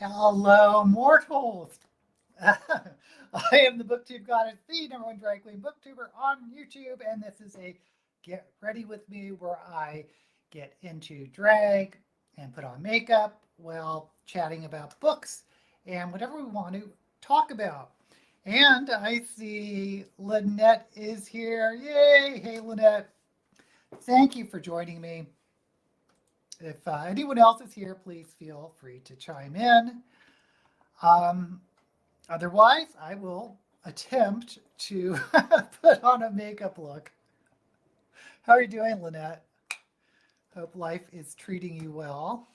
Hello, mortals! I am the Booktube Goddess, the #1 drag queen booktuber on YouTube, and this is a Get Ready With Me where I get into drag and put on makeup while chatting about books and whatever we want to talk about. And I see Lynette is here. Yay! Hey, Lynette. Thank you for joining me. If anyone else is here, please feel free to chime in. Um, Otherwise, I will attempt to put on a makeup look. How are you doing, Lynette? Hope life is treating you well.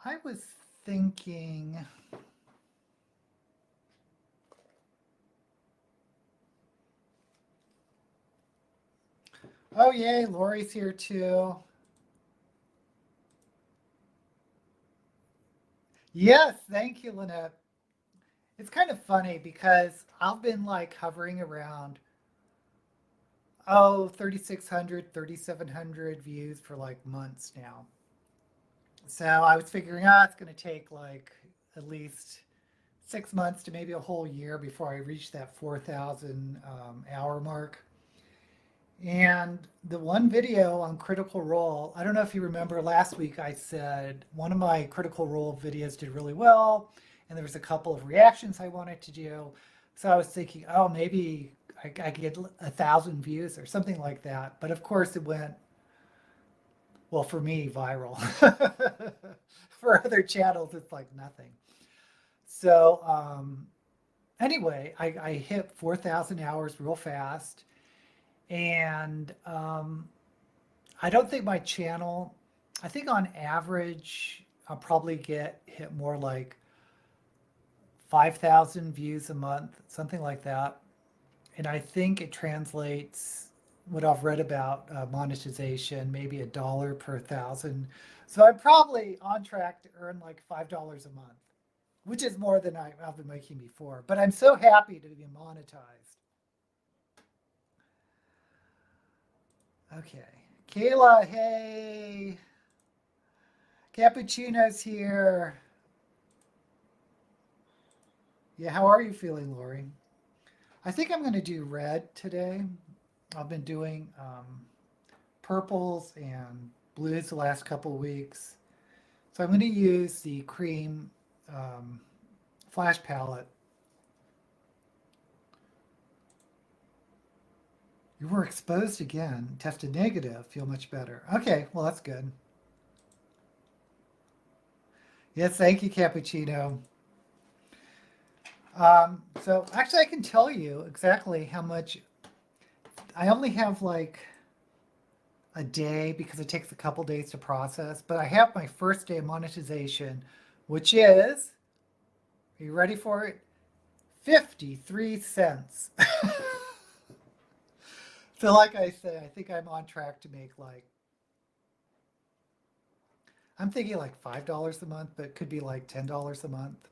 I was thinking, oh yay, Lori's here too. Yes, thank you, Lynette. It's kind of funny because I've been like hovering around, 3,600, 3,700 views for like months now. So I was figuring out it's going to take like at least 6 months to maybe a whole year before I reach that 4,000 hour mark. And the one video on Critical Role, I don't know if you remember last week I said one of my Critical Role videos did really well, and there was a couple of reactions I wanted to do. So I was thinking, oh, maybe I could get 1,000 views or something like that. But of course it went, well, for me, viral. For other channels, it's like nothing. So anyway, I hit 4,000 hours real fast. And I don't think my channel, I think on average, I'll probably get hit more like 5,000 views a month, something like that. And I think it translates what I've read about monetization, maybe $1 per thousand. So I'm probably on track to earn like $5 a month, which is more than I've been making before. But I'm so happy to be monetized. Okay. Kayla, hey. Cappuccino's here. Yeah, how are you feeling, Lori? I think I'm going to do red today. I've been doing purples and blues the last couple weeks. So I'm going to use the cream flash palette. You were exposed again, tested negative, feel much better. Okay, well, that's good. Yes, thank you, Cappuccino. So actually, I can tell you exactly how much. I only have like a day because it takes a couple days to process, but I have my first day of monetization, which is, are you ready for it? 53 cents. So like I say, I think I'm on track to make like, I'm thinking like $5 a month, but it could be like $10 a month.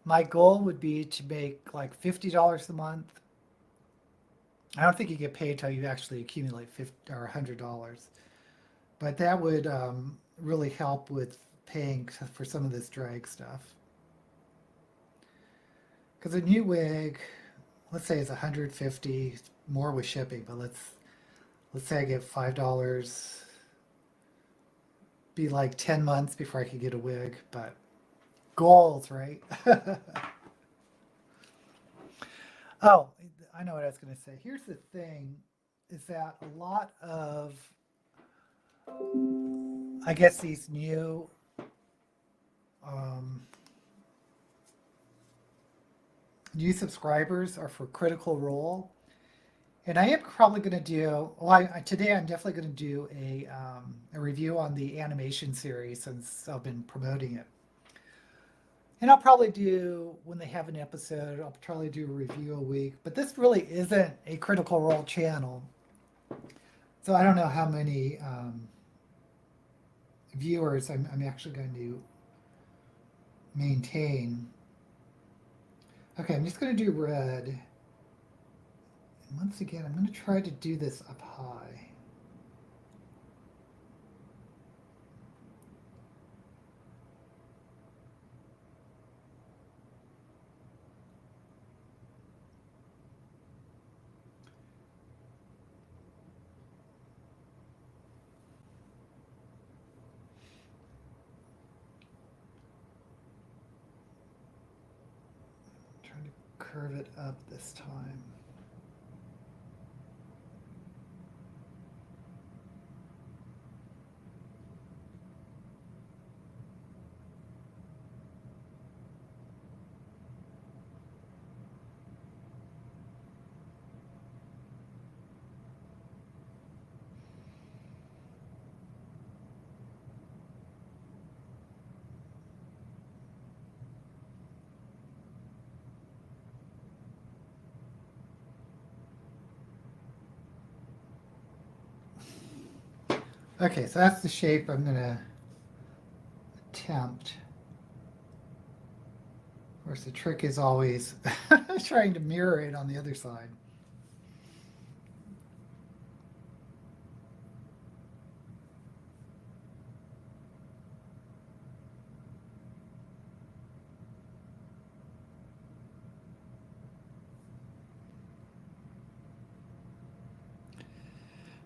My goal would be to make like $50 a month. I don't think you get paid till you actually accumulate 50 or $100, but that would really help with paying for some of this drag stuff. Because a new wig, let's say it's 150 more with shipping, but let's say I get $5. Be like 10 months before I could get a wig, but goals, right? Oh, I know what I was going to say. Here's the thing, is that a lot of, I guess, these new new subscribers are for Critical Role. And I am probably going to do, well, today I'm definitely going to do a review on the animation series since I've been promoting it. And I'll probably do, when they have an episode, I'll probably do a review a week. But this really isn't a Critical Role channel. So I don't know how many viewers I'm actually going to maintain. Okay, I'm just going to do red. And once again, I'm going to try to do this up high. curve it up this time. Okay, so that's the shape I'm going to attempt. Of course, the trick is always trying to mirror it on the other side.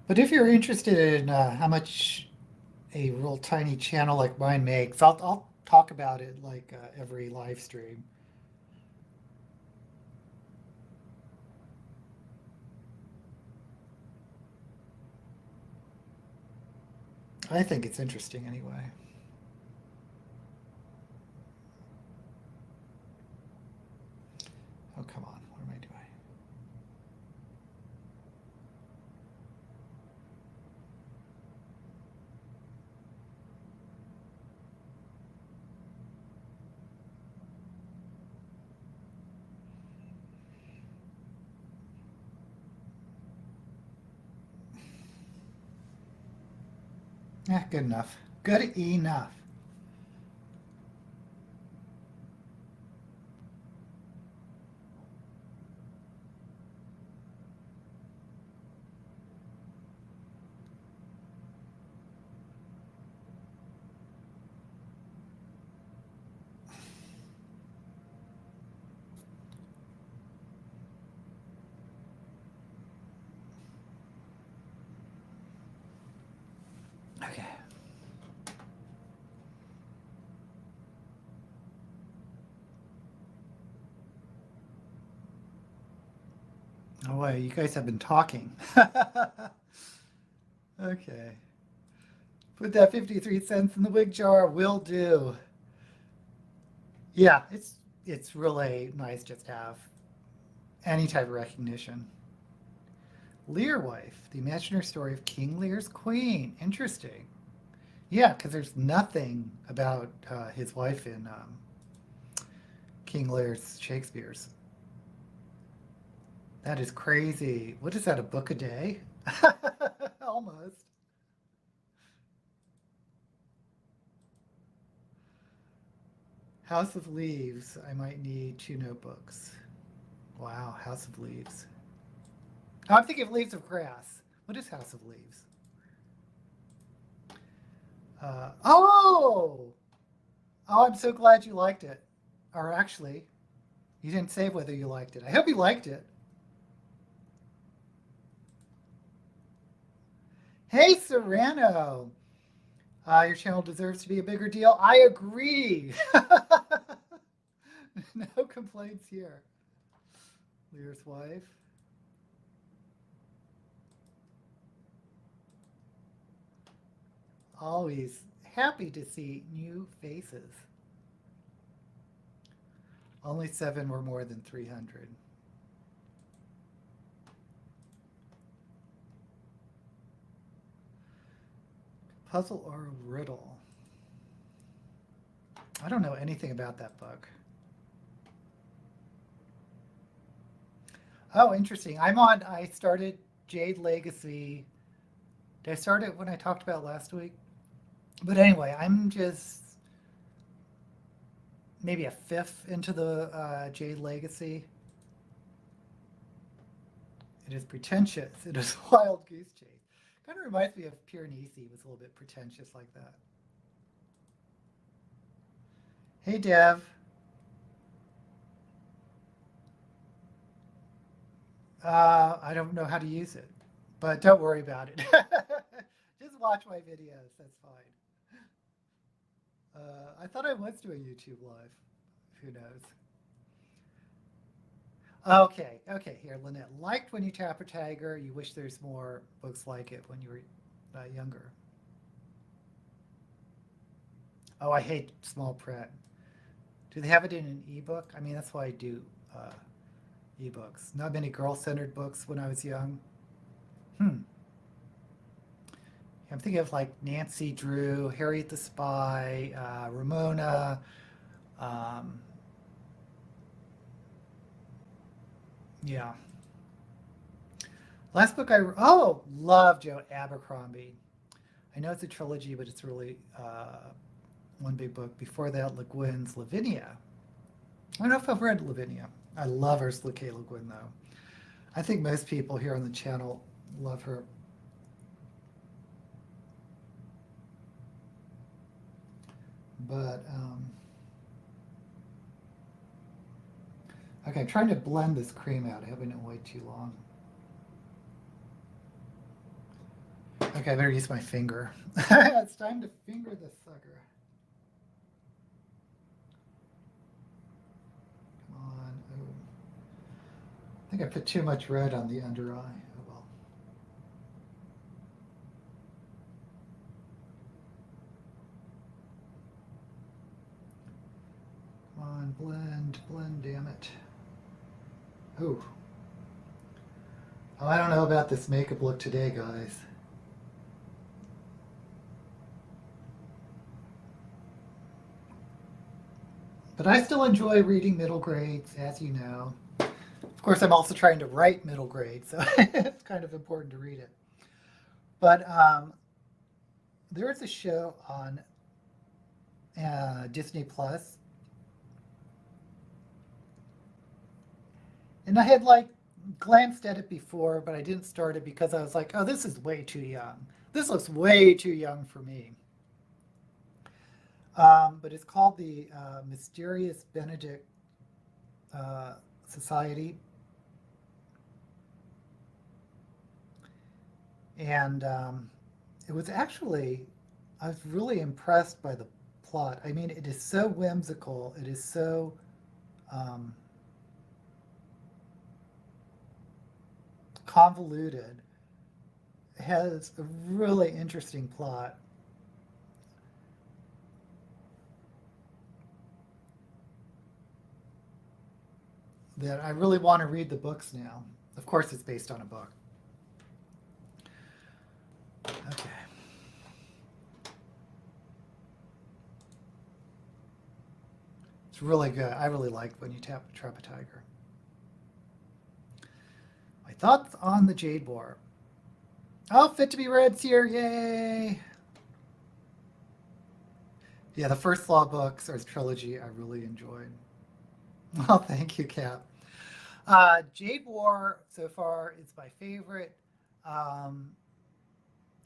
But if you're interested in how much a real tiny channel like mine makes, I'll talk about it like every live stream. I think it's interesting anyway. Oh, come on. What am I doing? Good enough. Good enough. Okay. Oh, wait, you guys have been talking. Okay. Put that 53 cents in the wig jar. Will do. Yeah, it's really nice just to have any type of recognition. Lear wife, the imaginary story of King Lear's queen. Interesting. Yeah, because there's nothing about his wife in King Lear's Shakespeare's. That is crazy. What is that, a book a day? Almost. House of Leaves. I might need 2 notebooks. Wow, House of Leaves. Oh, I'm thinking of Leaves of Grass. What is House of Leaves? Oh! Oh, I'm so glad you liked it. Or actually, you didn't say whether you liked it. I hope you liked it. Hey, Serrano. Your channel deserves to be a bigger deal. I agree. No complaints here. Lear's wife. Always happy to see new faces. Only 7 were more than 300. Puzzle or a riddle? I don't know anything about that book. Oh, interesting. I started Jade Legacy. Did I start it when I talked about last week? But anyway, I'm just maybe a 5th into the Jade Legacy. It is pretentious. It is Wild Goose Chase. Kind of reminds me of Piranesi. It was a little bit pretentious like that. Hey, Dev. I don't know how to use it, but don't worry about it. Just watch my videos. That's fine. I thought I was doing YouTube Live. Who knows? Okay, okay, here, Lynette. Liked When You Tap a Tiger. You wish there's more books like it when you were younger. Oh, I hate small print. Do they have it in an ebook? I mean, that's why I do ebooks. Not many girl-centered books when I was young. Hmm. I'm thinking of like Nancy Drew, Harriet the Spy, Ramona. Um, yeah. Last book love Joe Abercrombie. I know it's a trilogy, but it's really one big book. Before that, Le Guin's Lavinia. I don't know if I've read Lavinia. I love Ursula K. Le Guin, though. I think most people here on the channel love her. But, okay, I'm trying to blend this cream out. I haven't been way too long. Okay, I better use my finger. It's time to finger this sucker. Come on. Oh. I think I put too much red on the under eye. Oh well. Come on, blend, blend, damn it. Ooh. Oh, I don't know about this makeup look today, guys. But I still enjoy reading middle grades, as you know. Of course, I'm also trying to write middle grade, so it's kind of important to read it. But there is a show on Disney Plus, and I had like glanced at it before, but I didn't start it because I was like, oh, this is way too young. This looks way too young for me. But it's called the Mysterious Benedict Society. And it was actually, I was really impressed by the plot. I mean, it is so whimsical. It is so convoluted. It has a really interesting plot. That I really want to read the books now. Of course, it's based on a book. Okay. It's really good. I really liked When You Tap a Tiger. My thoughts on the Jade War. Oh, Fit to Be Red's here. Yay! Yeah, the first Law books or trilogy I really enjoyed. Well, thank you, Cap. Jade War so far is my favorite.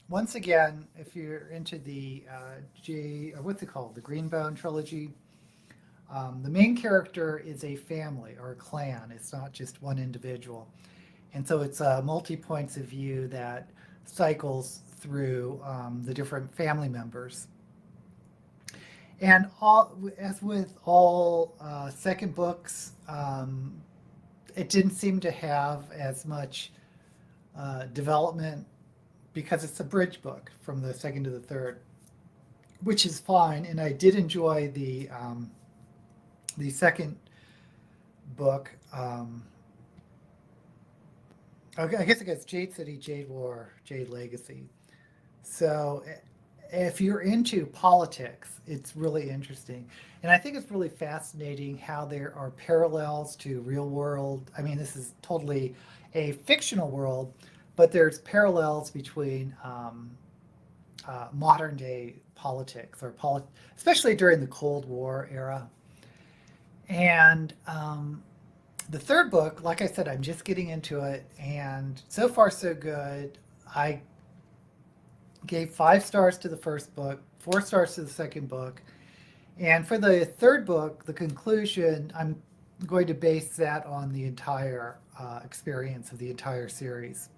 Once again, if you're into the what's it called, the Greenbone trilogy, the main character is a family or a clan. It's not just one individual, and so it's multi points of view that cycles through the different family members. And as with all second books, it didn't seem to have as much development because it's a bridge book from the second to the third, which is fine. And I did enjoy the second book. I guess it gets Jade City, Jade War, Jade Legacy. So if you're into politics, it's really interesting. And I think it's really fascinating how there are parallels to real world. I mean, this is totally a fictional world, but there's parallels between modern day politics especially during the Cold War era. And the third book, like I said, I'm just getting into it, and so far so good. I gave 5 stars to the first book, 4 stars to the second book. And for the third book, the conclusion, I'm going to base that on the entire experience of the entire series.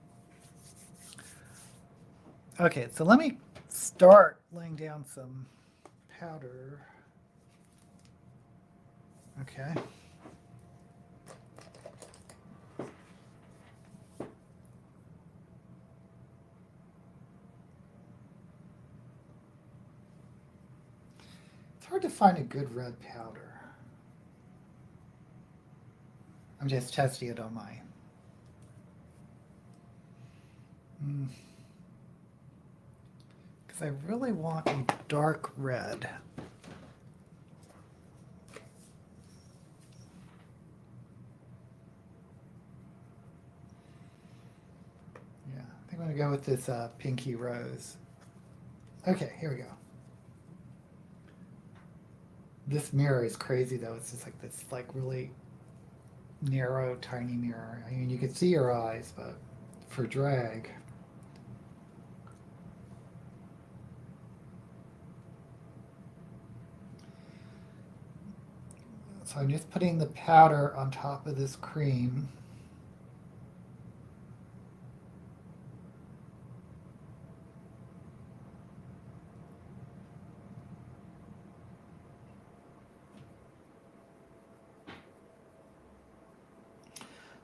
Okay, so let me start laying down some powder. Okay. It's hard to find a good red powder. I'm just testing it on my. Because I really want a dark red. Yeah, I think I'm going to go with this pinky rose. Okay, here we go. This mirror is crazy though. It's just like this really narrow, tiny mirror. I mean, you can see your eyes, but for drag. So I'm just putting the powder on top of this cream.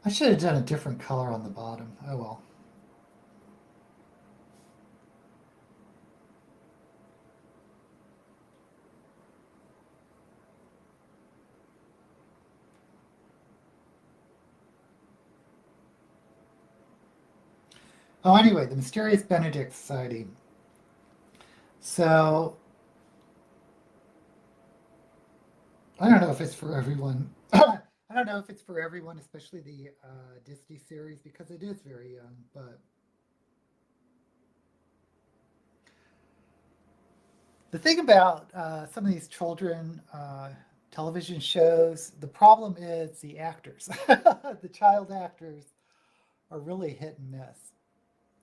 I should have done a different color on the bottom. Oh well. Oh, anyway, the Mysterious Benedict Society. So, I don't know if it's for everyone. I don't know if it's for everyone, especially the Disney series, because it is very young, but the thing about some of these children television shows, the problem is the actors. The child actors are really hit and miss.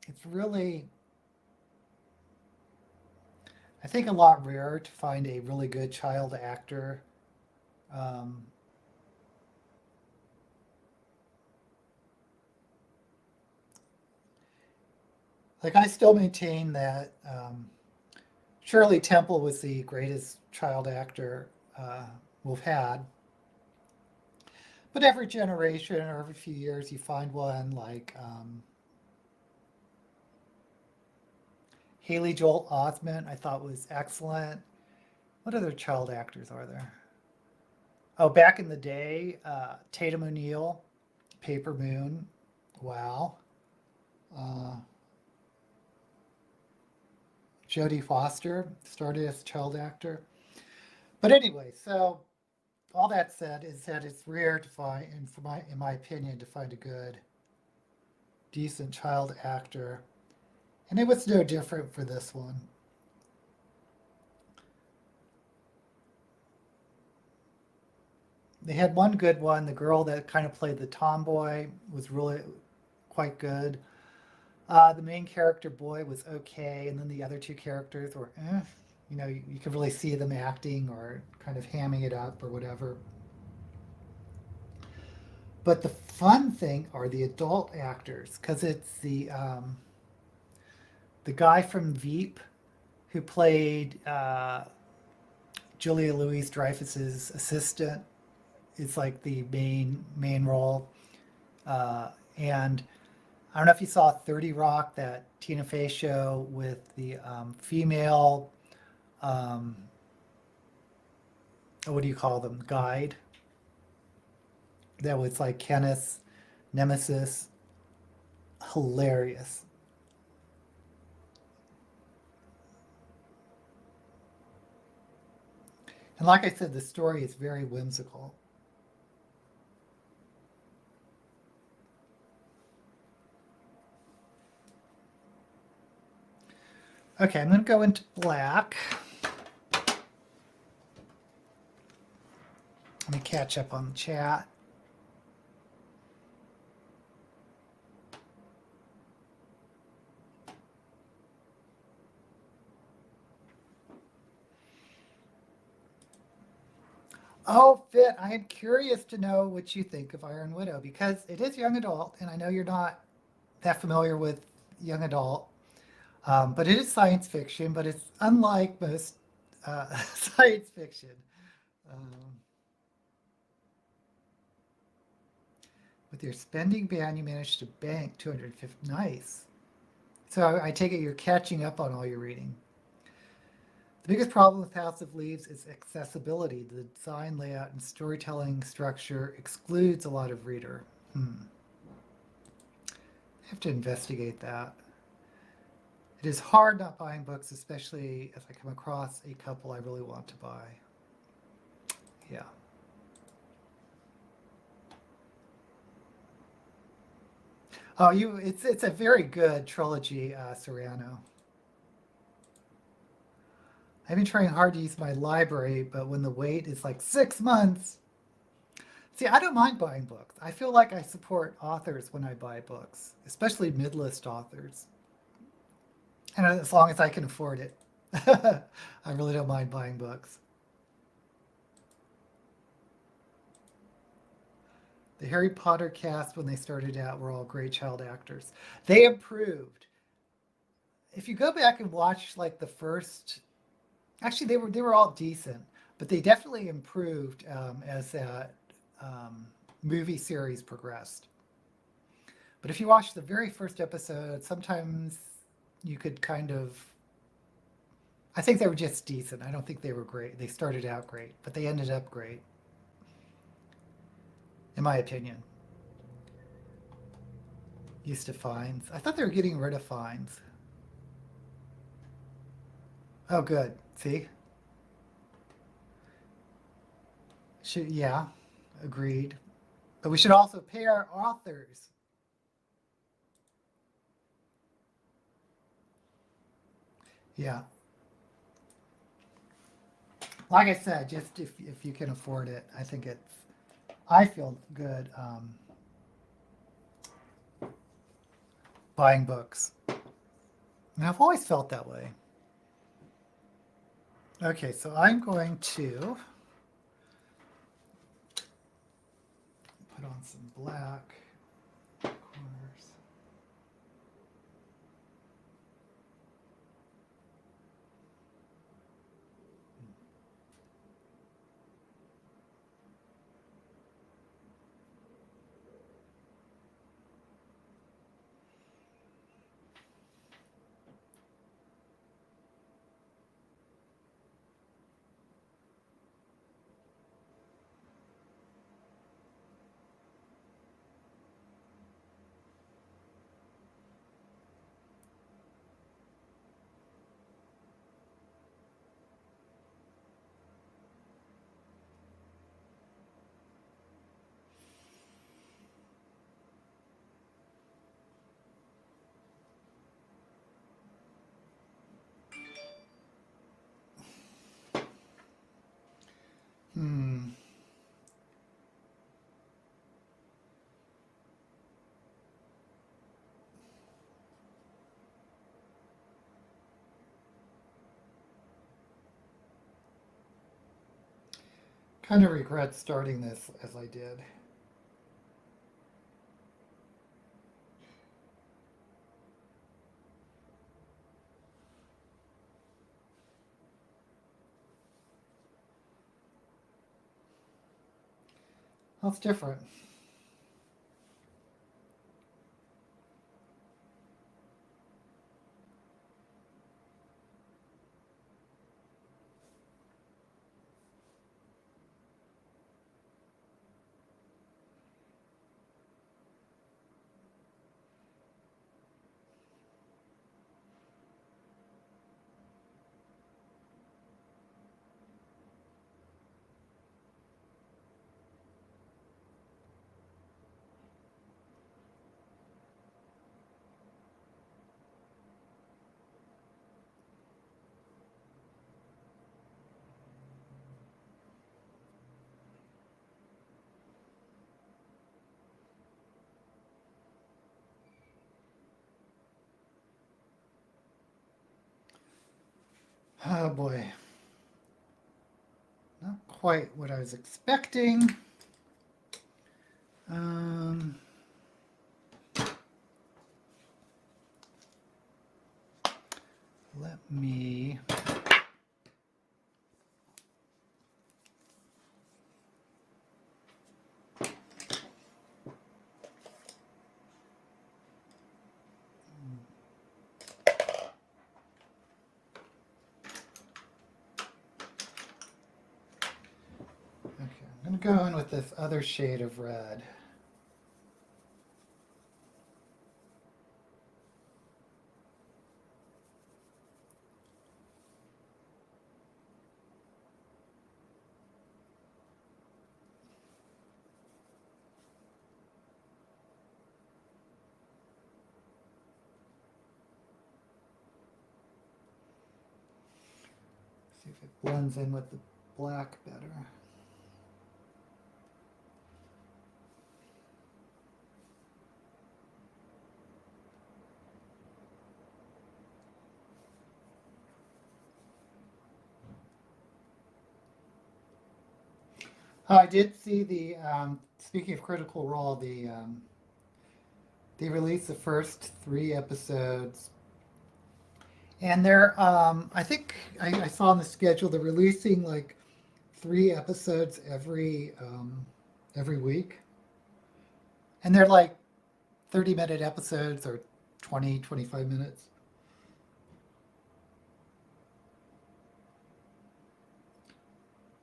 It's really, I think, a lot rarer to find a really good child actor. Like, I still maintain that Shirley Temple was the greatest child actor we've had. But every generation or every few years you find one like Haley Joel Osment, I thought was excellent. What other child actors are there? Oh, back in the day, Tatum O'Neal, Paper Moon. Wow. Jodie Foster started as a child actor. But anyway, so all that said is that it's rare to find, and in my opinion, to find a good, decent child actor. And it was no different for this one. They had one good one. The girl that kind of played the tomboy was really quite good. The main character boy was okay, and then the other two characters were, you know, you could really see them acting or kind of hamming it up or whatever. But the fun thing are the adult actors, because it's the guy from Veep who played Julia Louis-Dreyfus's assistant is like the main role, and I don't know if you saw 30 Rock, that Tina Fey show with the female, what do you call them, guide? That was like Kenneth's nemesis. Hilarious. And like I said, the story is very whimsical. Okay, I'm going to go into black. Let me catch up on the chat. Oh, Fit, I am curious to know what you think of Iron Widow, because it is young adult, and I know you're not that familiar with young adult. But it is science fiction, but it's unlike most science fiction. With your spending ban, you managed to bank 250. Nice. So I take it you're catching up on all your reading. The biggest problem with House of Leaves is accessibility. The design, layout, and storytelling structure excludes a lot of reader. I have to investigate that. It is hard not buying books, especially if I come across a couple I really want to buy. Yeah. Oh, it's a very good trilogy, Serrano. I've been trying hard to use my library, but when the wait is like 6 months. See, I don't mind buying books. I feel like I support authors when I buy books, especially mid-list authors. And as long as I can afford it. I really don't mind buying books. The Harry Potter cast, when they started out, were all great child actors. They improved. If you go back and watch like the first, actually they were all decent, but they definitely improved as that movie series progressed. But if you watch the very first episode, sometimes you could kind of, I think they were just decent. I don't think they were great. They started out great, but they ended up great, in my opinion. Used to fines. I thought they were getting rid of fines. Oh, good. See? Yeah, agreed. But we should also pay our authors. Yeah. Like I said, just if you can afford it, I think I feel good buying books. And I've always felt that way. Okay, so I'm going to put on some black corners. Kind of regret starting this as I did. That's different. Oh boy. Not quite what I was expecting. Let me I'm going with this other shade of red. See if it blends in with the black better. Oh, I did see the, speaking of Critical Role, they released the first 3 episodes. And they're, I think I saw on the schedule, they're releasing like 3 episodes every week. And they're like 30-minute episodes or 20, 25 minutes.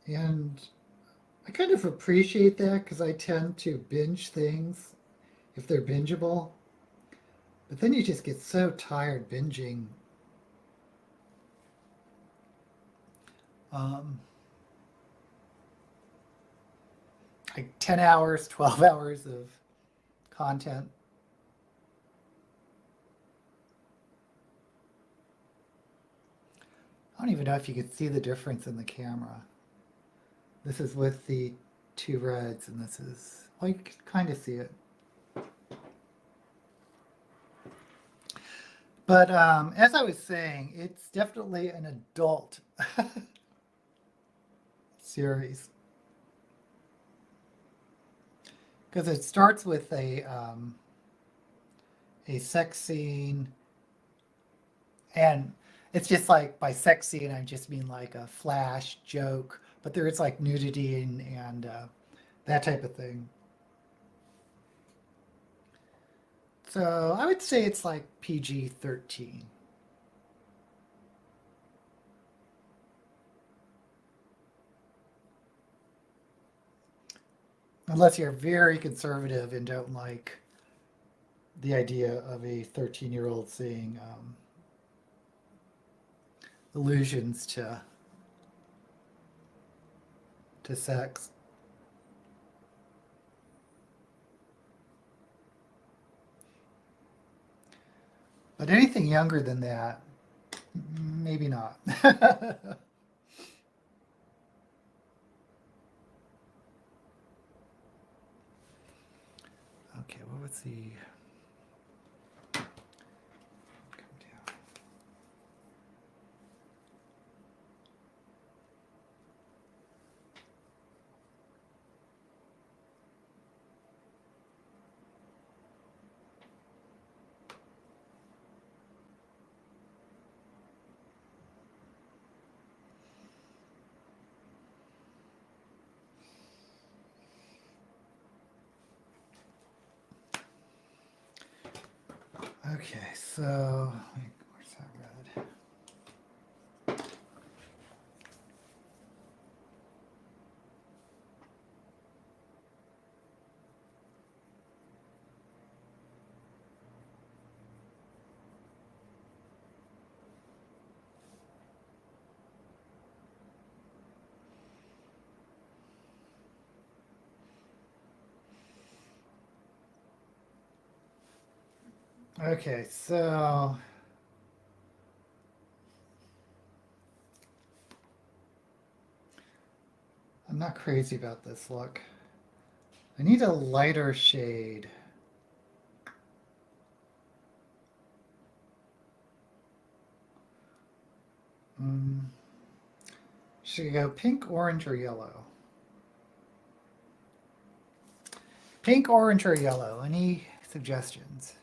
And I kind of appreciate that because I tend to binge things if they're bingeable. But then you just get so tired binging. Like 10 hours, 12 hours of content. I don't even know if you could see the difference in the camera. This is with the 2 reds, and this is, well, you can kind of see it. But as I was saying, it's definitely an adult series. Because it starts with a sex scene, and it's just like, by sex scene I just mean like a flash joke, but there is like nudity and that type of thing. So I would say it's like PG-13. Unless you're very conservative and don't like the idea of a 13-year-old seeing allusions to sex. But anything younger than that, maybe not. Okay, what was the... Okay, so where's that red? Okay, so I'm not crazy about this look. I need a lighter shade. Should I go pink, orange, or yellow? Pink, orange, or yellow? Any suggestions?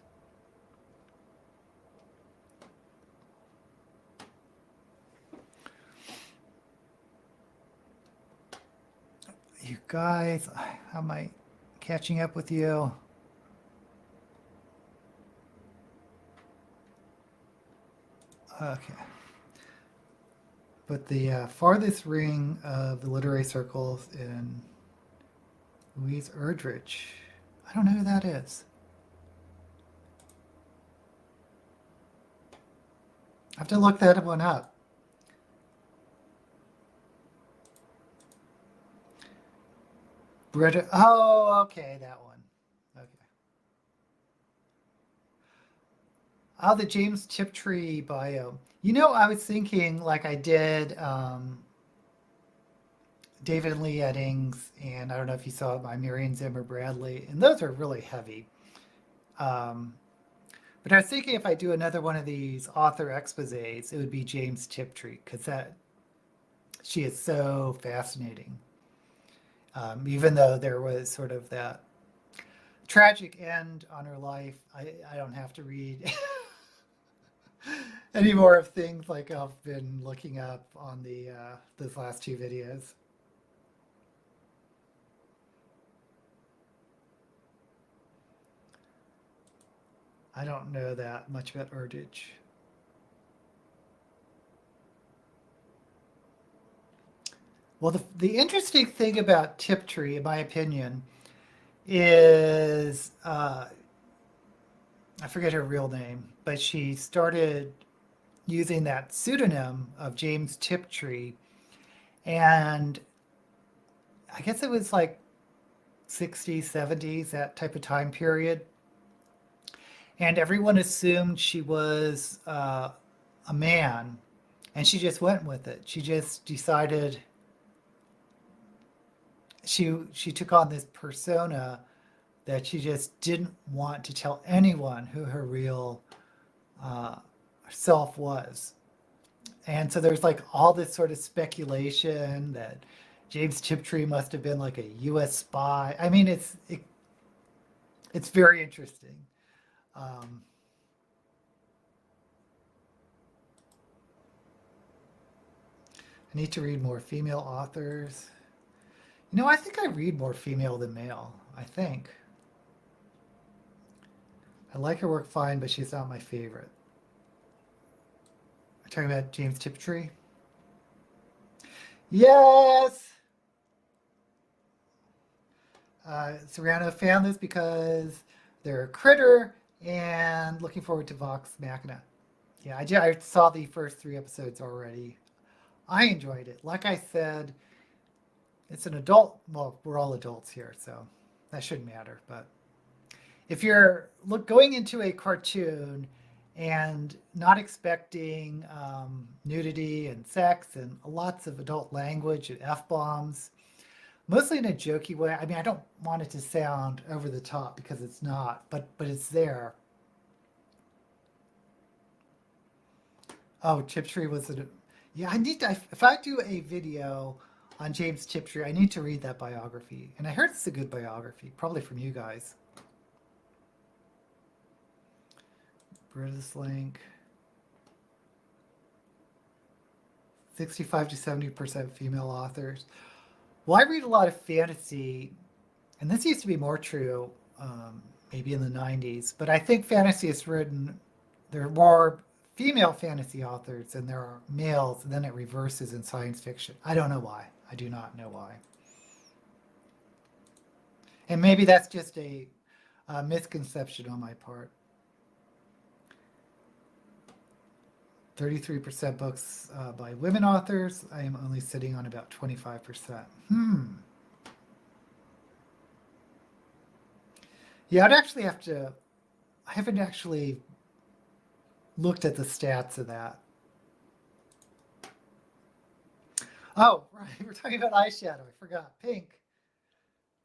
You guys, how am I catching up with you? Okay. But the farthest ring of the literary circles in Louise Erdrich. I don't know who that is. I have to look that one up. Britta. Oh, okay, that one. Okay. Oh, the James Tiptree bio. You know, I was thinking like I did David Lee Eddings, and I don't know if you saw it by Marion Zimmer Bradley, and those are really heavy. Um, but I was thinking if I do another one of these author exposés, it would be James Tiptree, because that she is so fascinating. Even though there was sort of that tragic end on her life, I don't have to read any more of things like I've been looking up on the those last two videos. I don't know that much about Erdich. Well, the interesting thing about Tiptree, in my opinion, is I forget her real name, but she started using that pseudonym of James Tiptree, and I guess it was like 60s, 70s, that type of time period. And everyone assumed she was a man, and she just went with it. She just decided she took on this persona that she just didn't want to tell anyone who her real uh, self was. And so there's like all this sort of speculation that James Tiptree must have been like a U.S. spy. I mean, it's very interesting. Um, I need to read more female authors. You know, I think I read more female than male. I think. I like her work fine, but she's not my favorite. Are you talking about James Tiptree? Yes! Serrano found this because they're a critter and looking forward to Vox Machina. Yeah, I saw the first 3 episodes already. I enjoyed it. Like I said, it's an adult. Well, we're all adults here, so that shouldn't matter. But if you're going into a cartoon and not expecting nudity and sex and lots of adult language and f-bombs, mostly in a jokey way. I mean, I don't want it to sound over the top because it's not, but it's there. Oh, Tiptree was a yeah. I need to if I do a video on James Tiptree, I need to read that biography, and I heard it's a good biography, probably from you guys. British link. 65 to 70% female authors. Well, I read a lot of fantasy, and this used to be more true maybe in the 90s, but I think fantasy is written, there are more female fantasy authors than there are males, and then it reverses in science fiction. I don't know why. I do not know why. And maybe that's just a misconception on my part. 33% books by women authors. I am only sitting on about 25%. Yeah, I'd actually have to, I haven't actually looked at the stats of that. Oh, right, we're talking about eyeshadow. I forgot. Pink.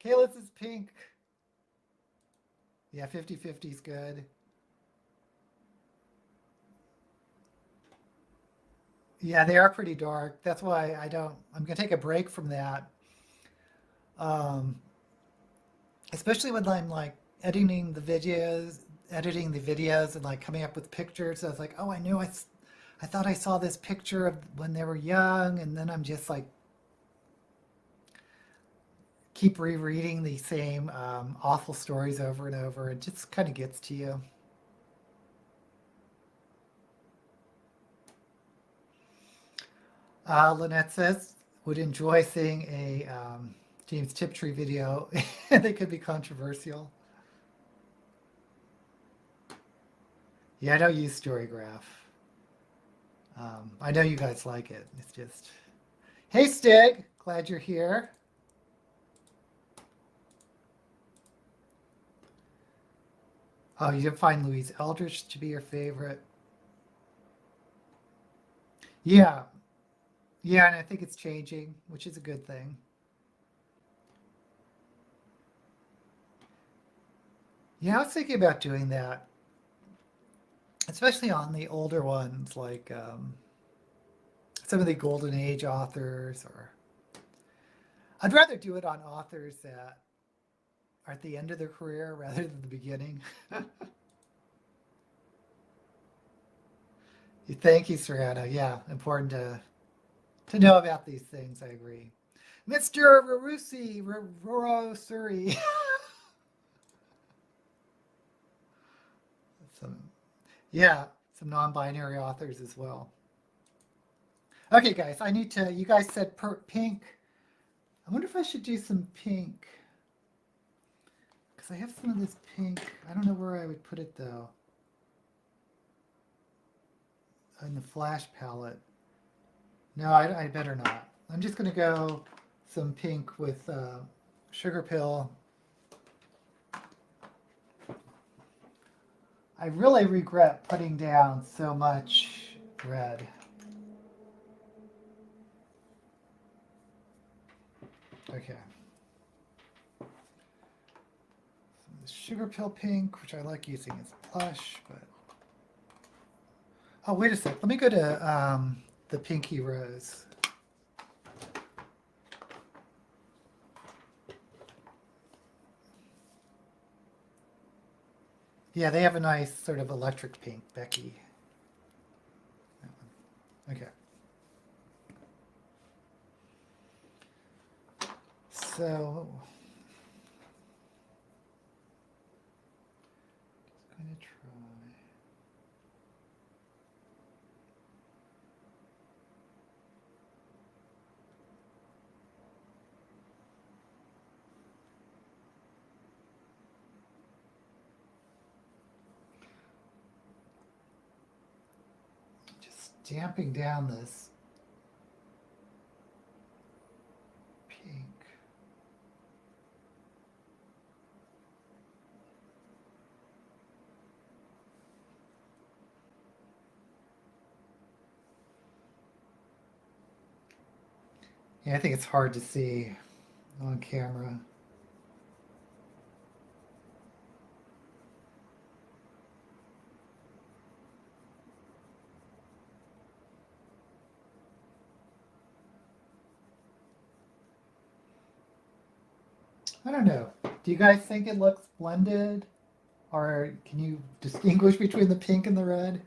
Kayla's is pink. Yeah, 50-50 is good. Yeah, they are pretty dark. That's why I'm going to take a break from that. Um, Especially when I'm like editing the videos and like coming up with pictures. I was like, oh, I thought I saw this picture of when they were young, and then I'm just like keep rereading the same awful stories over and over. It just kind of gets to you. Lynette says would enjoy seeing a James Tiptree video. They could be controversial. Yeah, I don't use Storygraph. I know you guys like it. It's just... Hey, Stig. Glad you're here. Oh, you didn't find Louise Eldridge to be your favorite? Yeah. Yeah, and I think it's changing, which is a good thing. Yeah, I was thinking about doing that, especially on the older ones, like some of the Golden Age authors, or I'd rather do it on authors that are at the end of their career rather than the beginning. Thank you, Serrano. Yeah, important to know about these things. I agree. Mr. Rarusi, Rorosuri. Yeah, some non-binary authors as well. Okay, guys, I need to, you guys said pink. I wonder if I should do some pink. Because I have some of this pink. I don't know where I would put it, though. In the flash palette. No, I better not. I'm just going to go some pink with Sugar Pill. I really regret putting down so much red. Okay. The Sugar Pill pink, which I like using as blush, but... Oh, wait a sec. Let me go to the Pinky Rose. Yeah, they have a nice sort of electric pink, Becky. Okay. So, just going to try. Just damping down this pink. Yeah, I think it's hard to see on camera. I don't know. Do you guys think it looks blended? Or can you distinguish between the pink and the red?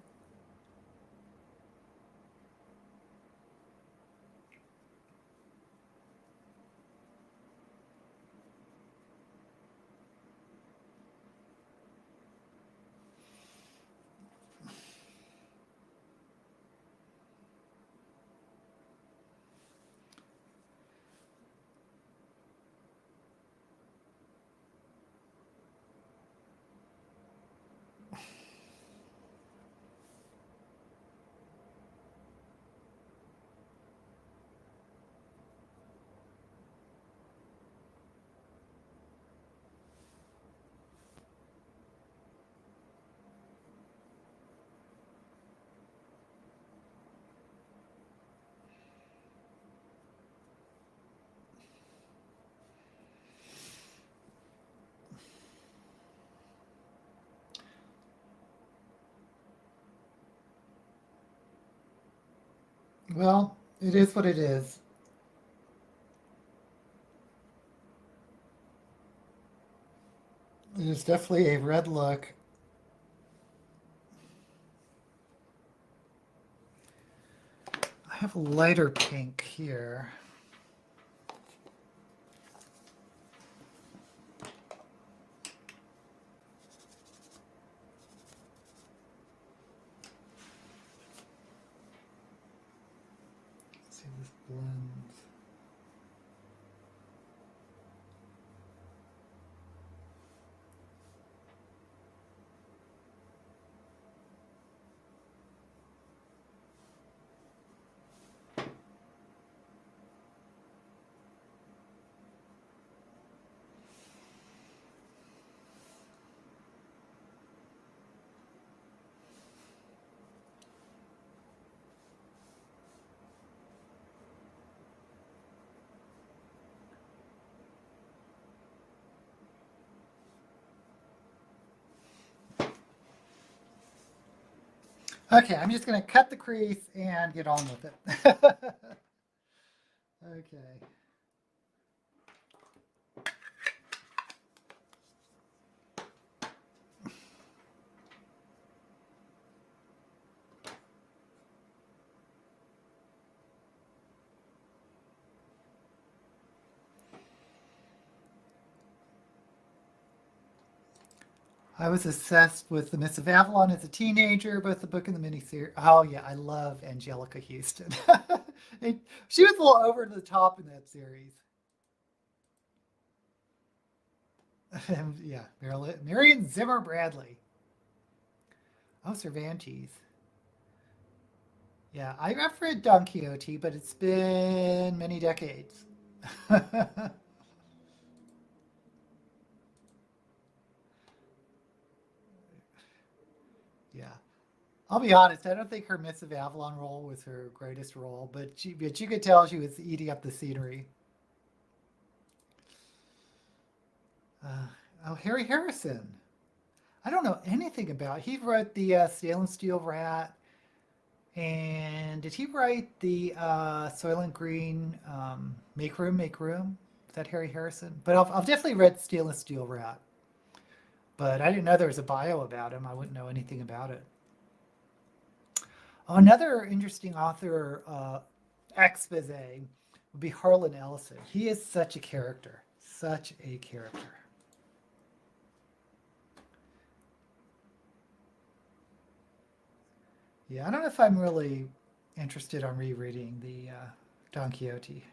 Well, it is what it is. It is definitely a red look. I have a lighter pink here. Let's see if this blends. Okay, I'm just going to cut the crease and get on with it. Okay. I was obsessed with The Miss of Avalon as a teenager, both the book and the miniseries. Oh yeah, I love Angelica Houston. She was a little over the top in that series. Yeah, Marion Zimmer Bradley. Oh, Cervantes. Yeah, I've read Don Quixote, but it's been many decades. Yeah. I'll be honest, I don't think her Miss of Avalon role was her greatest role, but you could tell she was eating up the scenery. Uh, oh, Harry Harrison. I don't know anything about. He wrote the Stainless Steel Rat, and did he write the Soylent Green Make Room, Make Room? Is that Harry Harrison? But I've definitely read Stainless Steel Rat, but I didn't know there was a bio about him. I wouldn't know anything about it. Oh, another interesting author expose would be Harlan Ellison. He is such a character, such a character. Yeah, I don't know if I'm really interested on rereading the Don Quixote.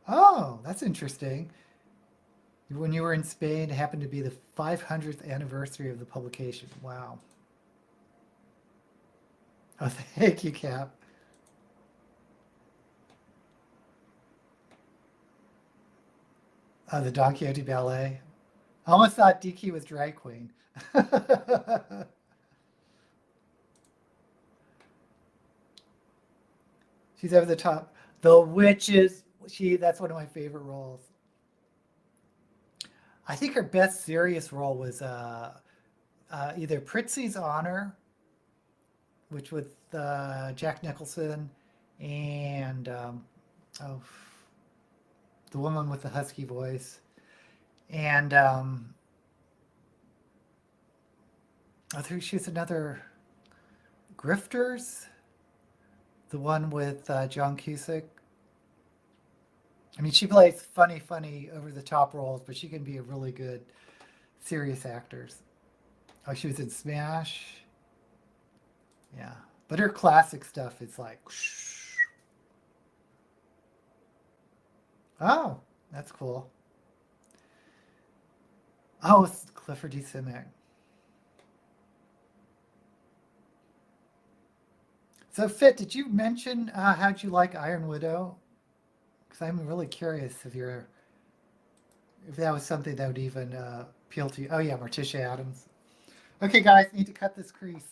Oh, that's interesting. When you were in Spain, it happened to be the 500th anniversary of the publication. Wow. Oh, thank you, Cap. The Don Quixote Ballet. I almost thought DQ was drag queen. She's over the top. The Witches. That's one of my favorite roles. I think her best serious role was either Pritzi's Honor, which with Jack Nicholson, and oh, the woman with the husky voice, and I think she's another Grifters, the one with John Cusack. I mean, she plays funny, over the top roles, but she can be a really good serious actor. Oh, she was in Smash. Yeah, but her classic stuff is like, oh, that's cool. Oh, it's Clifford D. Simic. So, Fit, did you mention how'd you like Iron Widow? Because I'm really curious if that was something that would even appeal to you. Oh yeah, Morticia Adams. Okay, guys, need to cut this crease.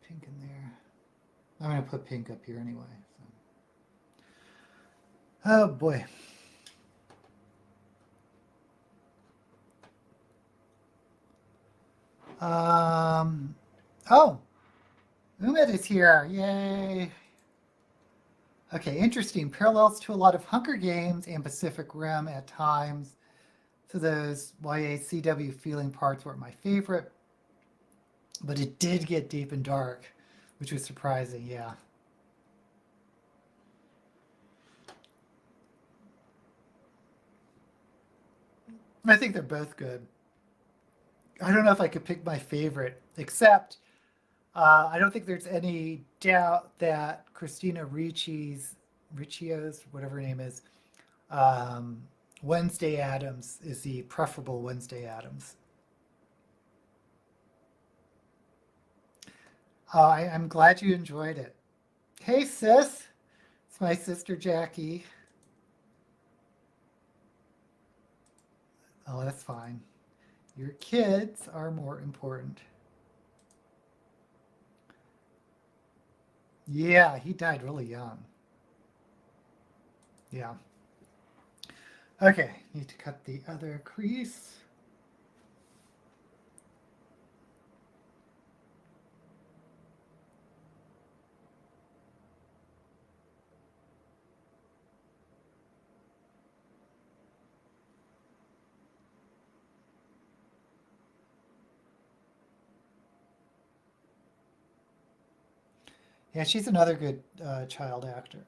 pink in there. I'm going to put pink up here anyway. So. Oh boy. Oh, Umid is here. Yay. Okay, interesting. Parallels to a lot of Hunger Games and Pacific Rim at times. So those YA CW feeling parts weren't my favorite. But it did get deep and dark, which was surprising, yeah. I think they're both good. I don't know if I could pick my favorite, except I don't think there's any doubt that Christina Riccio's, whatever her name is, Wednesday Addams is the preferable Wednesday Addams. I'm glad you enjoyed it. Hey, sis. It's my sister, Jackie. Oh, that's fine. Your kids are more important. Yeah, he died really young. Yeah. Okay, need to cut the other crease. Yeah, she's another good child actor.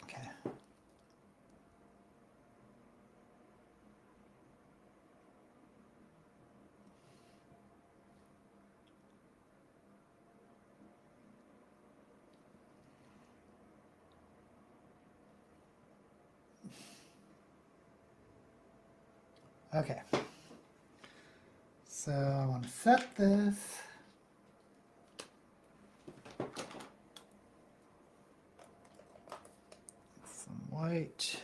Okay. Okay. So I want to set this. Some white.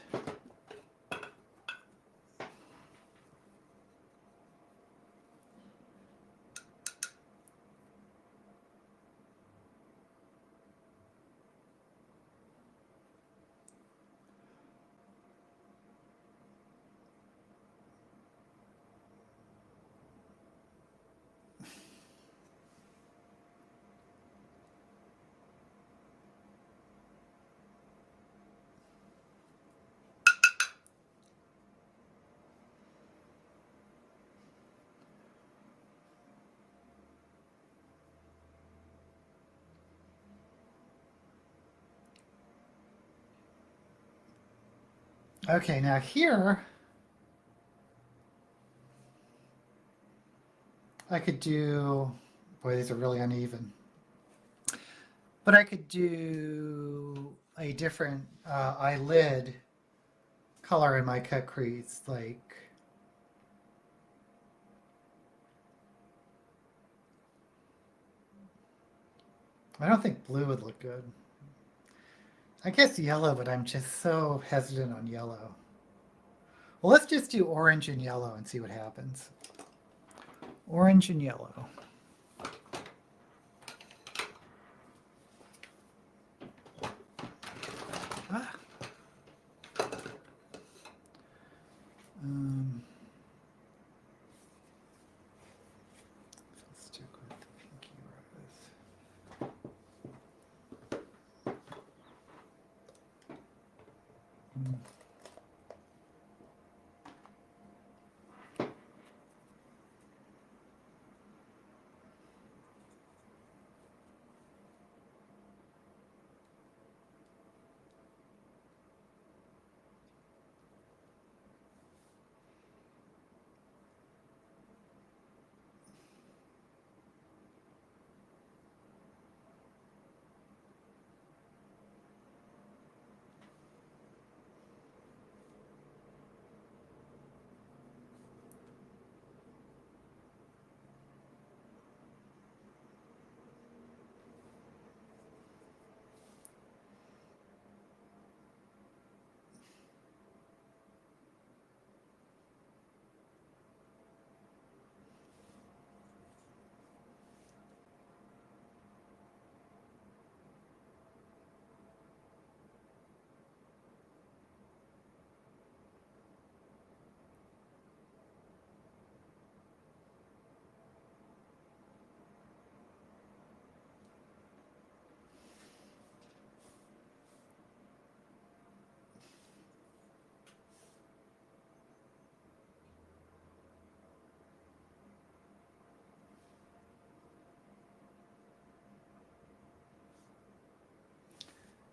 Okay, now here I could do, boy, these are really uneven. But I could do a different eyelid color in my cut crease, like I don't think blue would look good. I guess yellow, but I'm just so hesitant on yellow. Well, let's just do orange and yellow and see what happens. Orange and yellow. Ah. Let's stick with the pinky rose.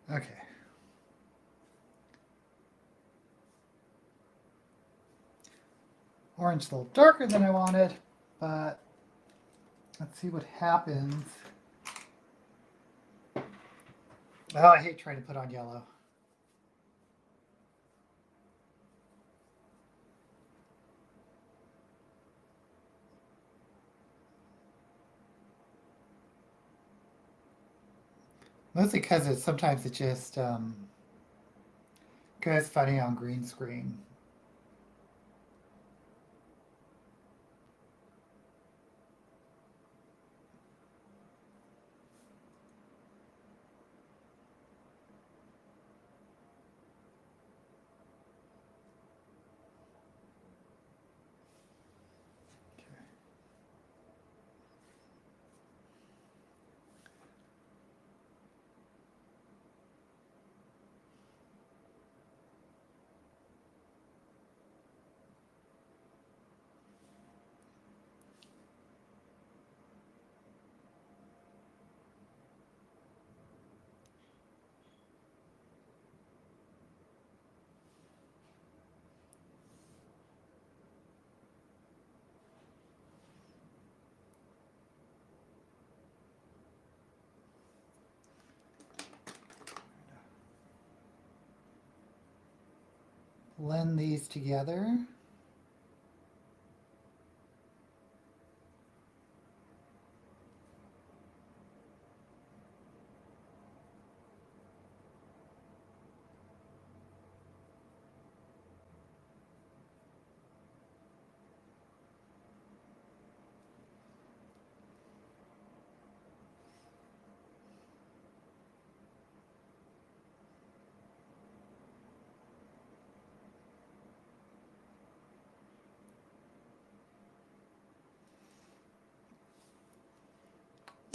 Okay. Orange is a little darker than I wanted, but let's see what happens. Oh, I hate trying to put on yellow. Mostly because sometimes it just goes funny on green screen. Blend these together.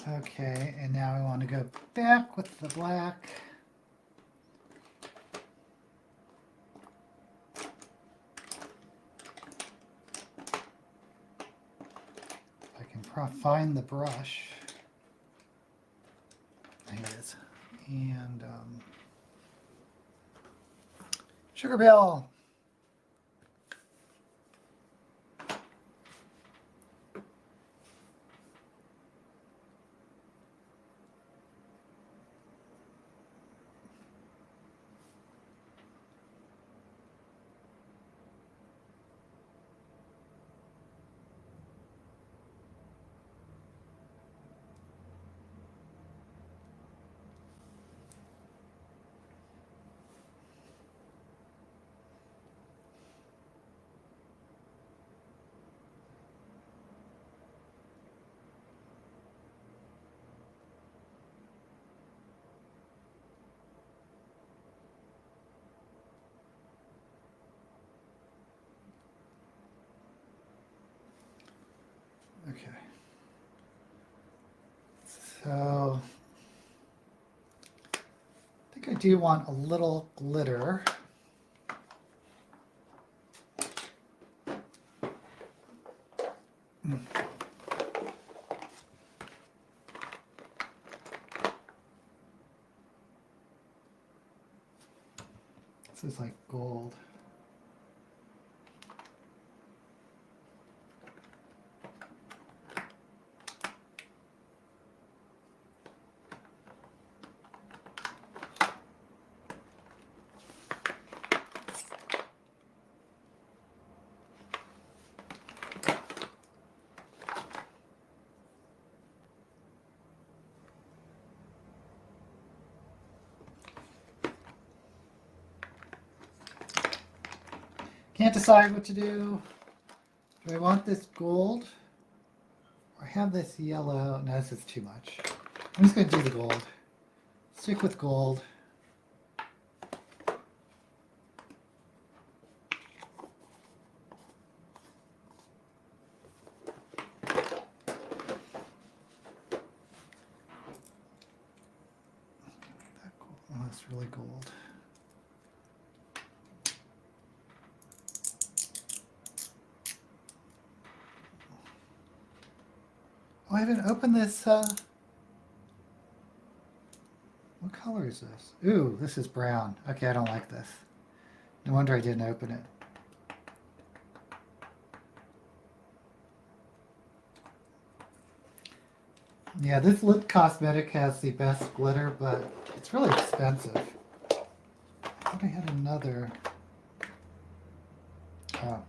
Okay, and now I want to go back with the black. I can find the brush. Here it is. And Sugar Bill. Okay. So I think I do want a little glitter. This is like gold. Can't decide what to do. Do I want this gold? Or have this yellow? No, this is too much. I'm just going to do the gold. Stick with gold. Oh, that's really gold. Oh, I haven't opened this. What color is this? Ooh, this is brown. Okay, I don't like this. No wonder I didn't open it. Yeah, this lip cosmetic has the best glitter, but it's really expensive. I thought I had another. Oh.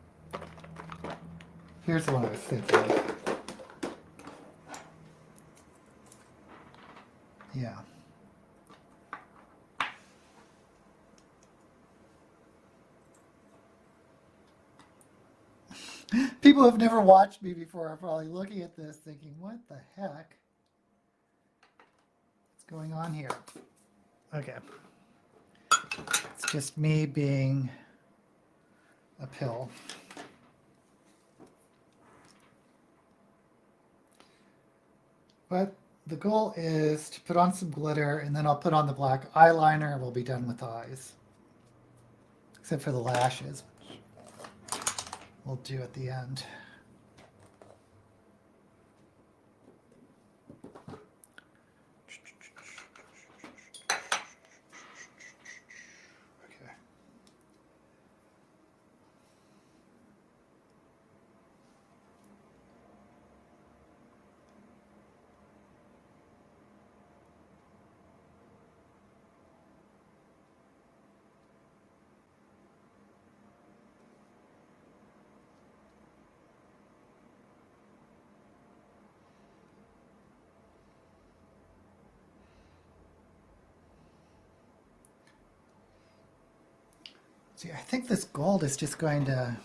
Here's the one I was thinking of. Yeah. People who have never watched me before are probably looking at this thinking, what the heck? What's going on here? Okay. It's just me being a pill. But the goal is to put on some glitter, and then I'll put on the black eyeliner, and we'll be done with the eyes. Except for the lashes, which we'll do at the end. Okay. See, I think this gold is just going to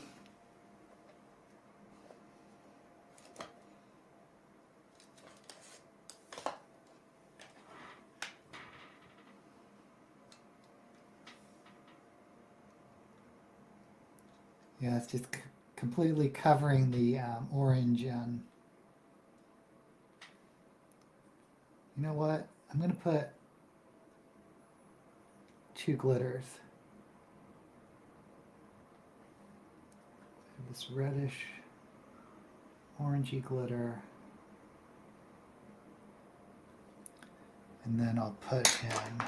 yeah, it's just completely covering the orange and you know what? I'm going to put 2 glitters. This reddish, orangey glitter. And then I'll put in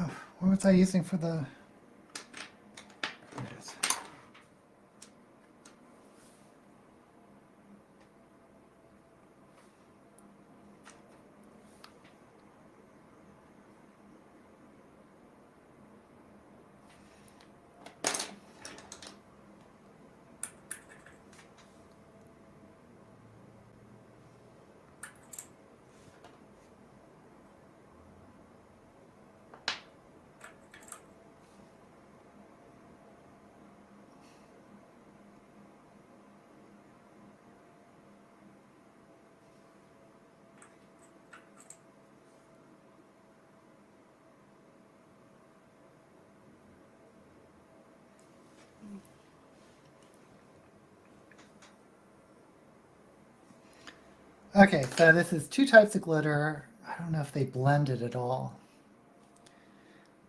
oh, what was I using for the? There it is. Okay, so this is two types of glitter. I don't know if they blended at all.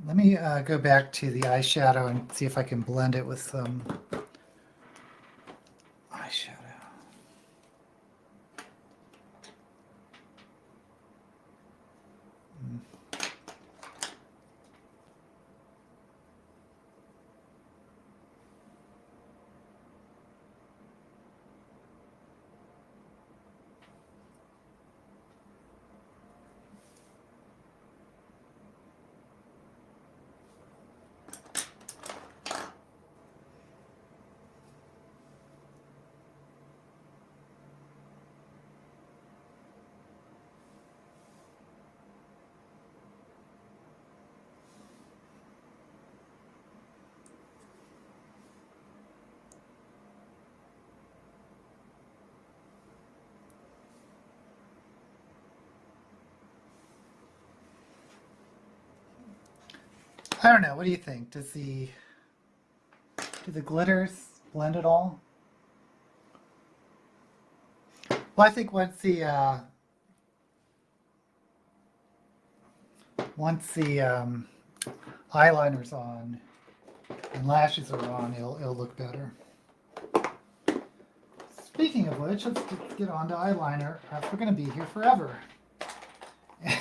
Let me go back to the eyeshadow and see if I can blend it with some eyeshadow. I don't know. What do you think? Do the glitters blend at all? Well, I think once the eyeliner's on and lashes are on, it'll look better. Speaking of which, let's get on to eyeliner. We're going to be here forever,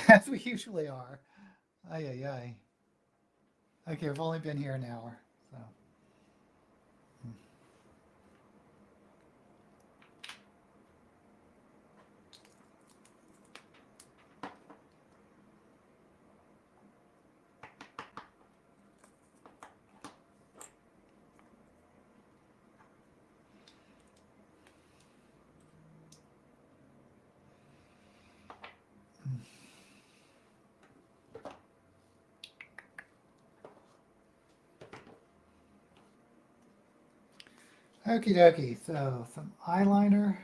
as we usually are. Ay, ay, ay. Okay, we've only been here an hour, so. Okie dokie, so some eyeliner.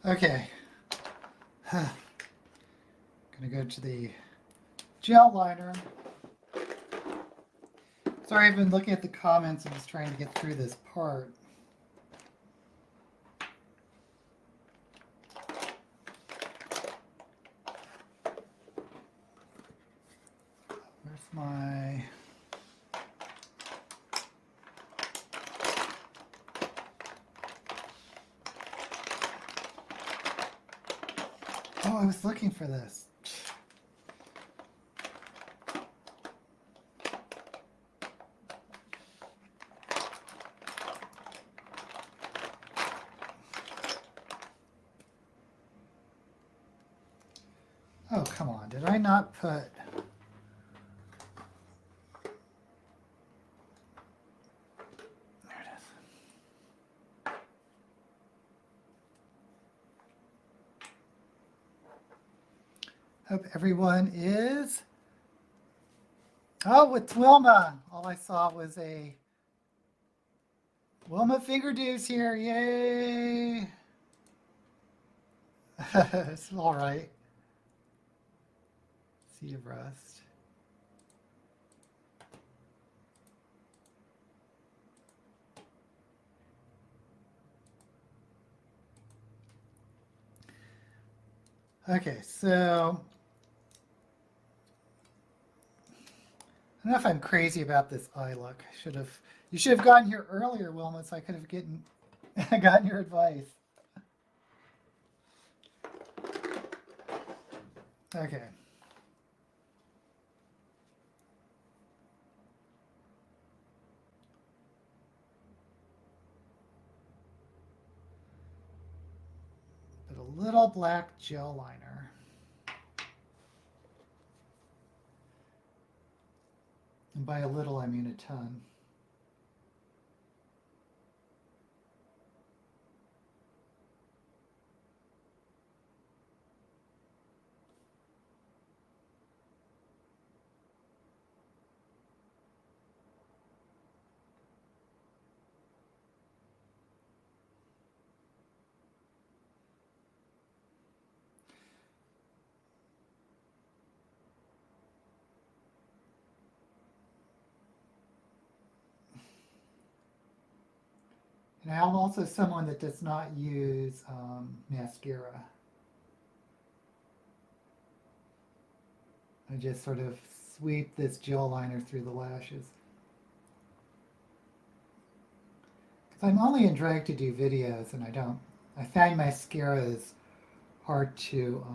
Okay. Gonna go to the gel liner. Sorry, I've been looking at the comments and just trying to get through this part. Where's my... Oh, I was looking for this. Oh, come on. Did I not put... There it is. Hope everyone is... Oh, it's Wilma. All I saw was a Wilma finger dews here. Yay! It's all right. Sea of Rust. Okay, so I don't know if I'm crazy about this eye look. You should have gotten here earlier, Wilma, so I could have gotten your advice. Okay. Put a little black gel liner. And by a little, I mean a ton. And I'm also someone that does not use mascara. I just sort of sweep this gel liner through the lashes. Because I'm only in drag to do videos, and I find mascara is hard to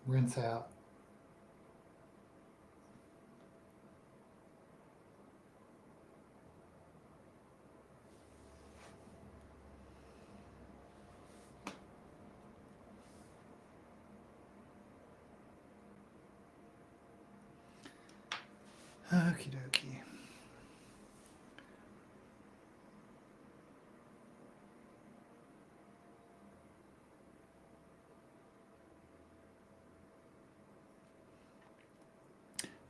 rinse out. Okie dokie.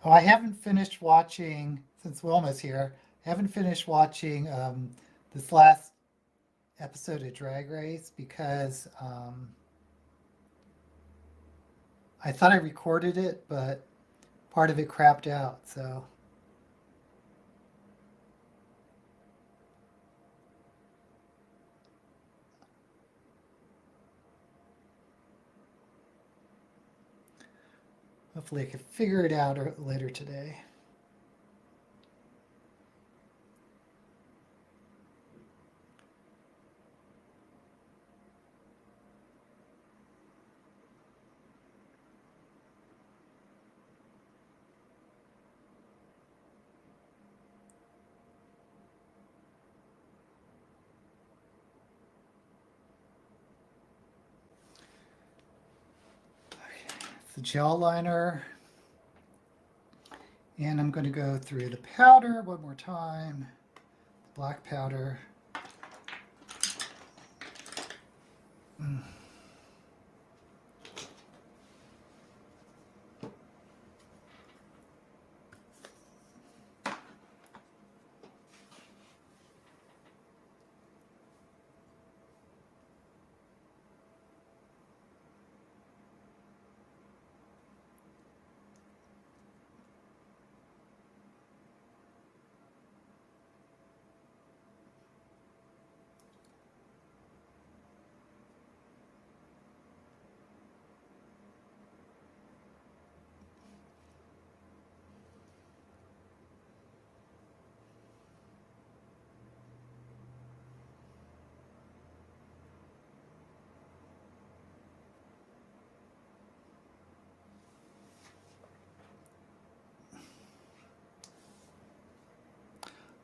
Oh, I haven't finished watching, since Wilma's here, I haven't finished watching this last episode of Drag Race because I thought I recorded it, but part of it crapped out, so. Hopefully I can figure it out later today. The gel liner, and I'm going to go through the powder one more time, black powder.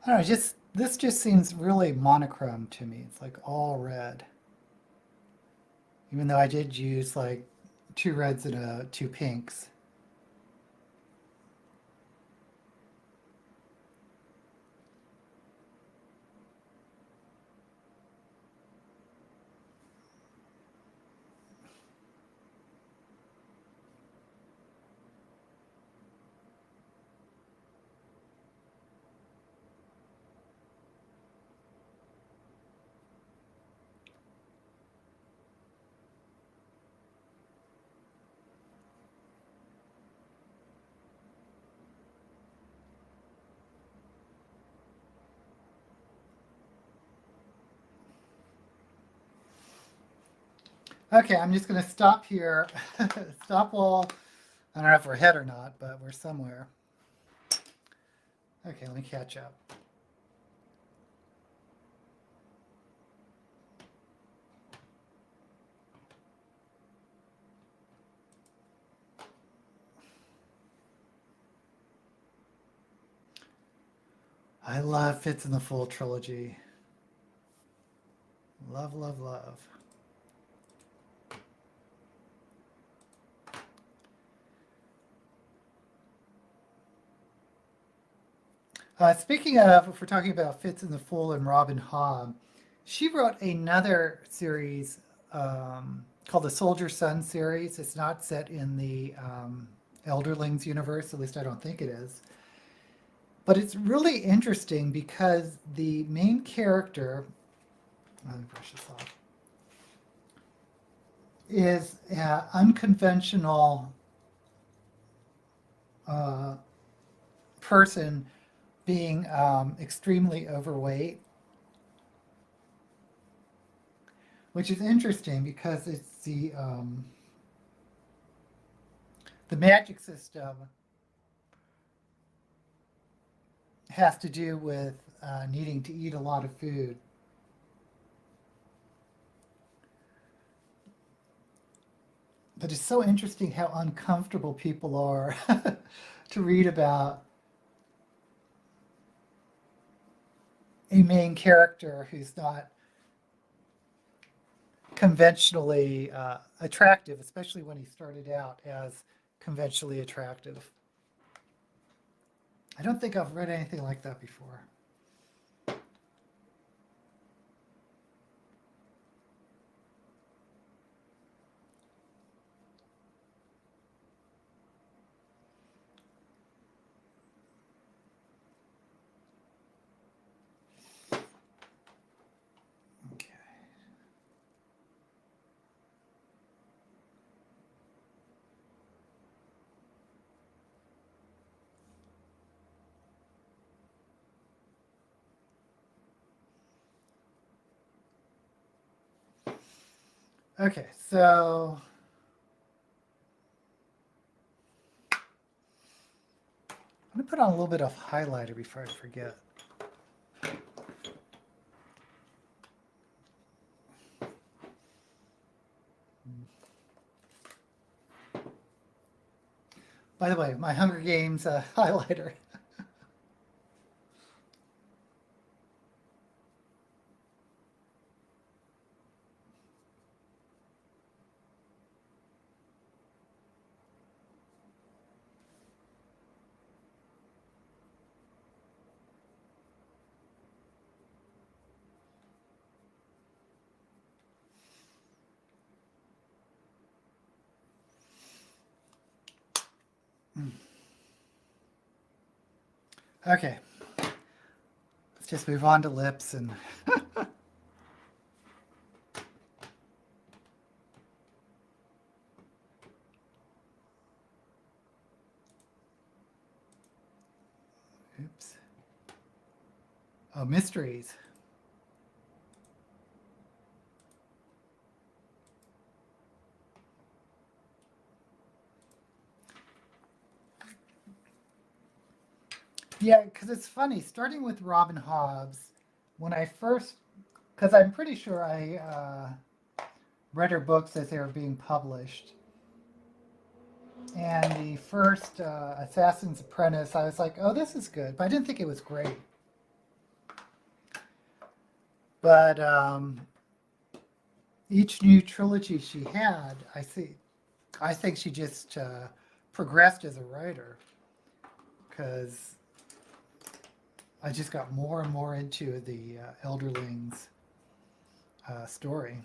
I don't know, this just seems really monochrome to me. It's like all red. Even though I did use like 2 reds and 2 pinks. Okay, I'm just going to stop here. Stop while, I don't know if we're ahead or not, but we're somewhere. Okay, let me catch up. I love Fits in the Fool trilogy. Love, love, love. Speaking of, if we're talking about Fitz and the Fool and Robin Hobb, she wrote another series called the Soldier Son series. It's not set in the Elderlings universe, at least I don't think it is. But it's really interesting because the main character, let me brush this off, is an unconventional person being extremely overweight, which is interesting because it's the magic system has to do with needing to eat a lot of food. But it's so interesting how uncomfortable people are to read about a main character who's not conventionally attractive, especially when he started out as conventionally attractive. I don't think I've read anything like that before. Okay, so I'm going to put on a little bit of highlighter before I forget. By the way, my Hunger Games highlighter. Okay, let's just move on to lips and oops. Oh, mysteries. Yeah, because it's funny, starting with Robin Hobbs, when I first, because I'm pretty sure I read her books as they were being published. And the first Assassin's Apprentice, I was like, oh, this is good. But I didn't think it was great. But each new trilogy she had, I think she just progressed as a writer, because I just got more and more into the Elderlings story.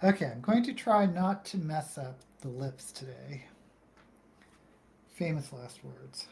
Okay, I'm going to try not to mess up the lips today. Famous last words.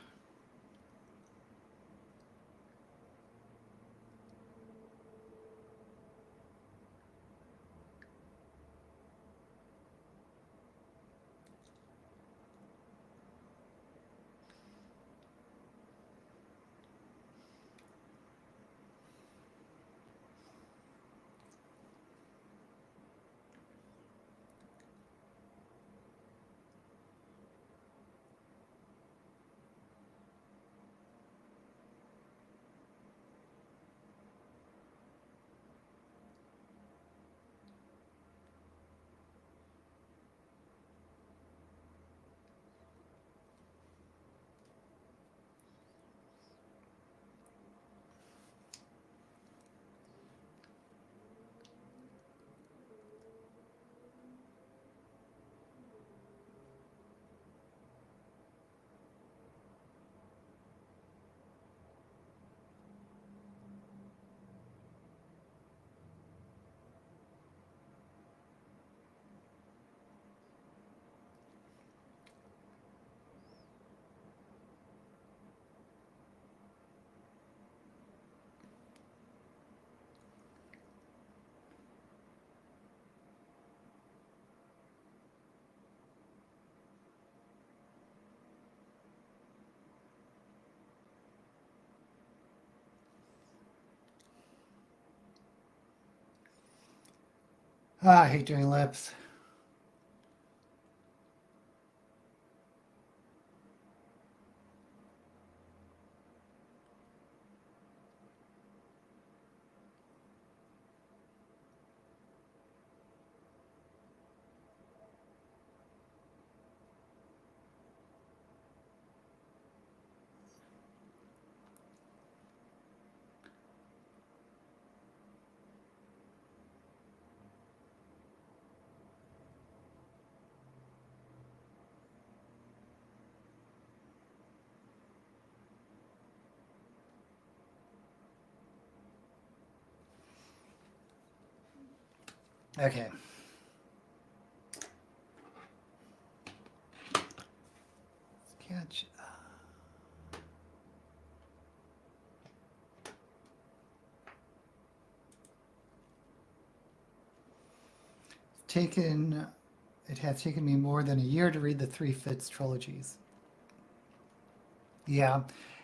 I hate doing lips. Okay. Catch. It has taken me more than a year to read the three Fitz trilogies. Yeah,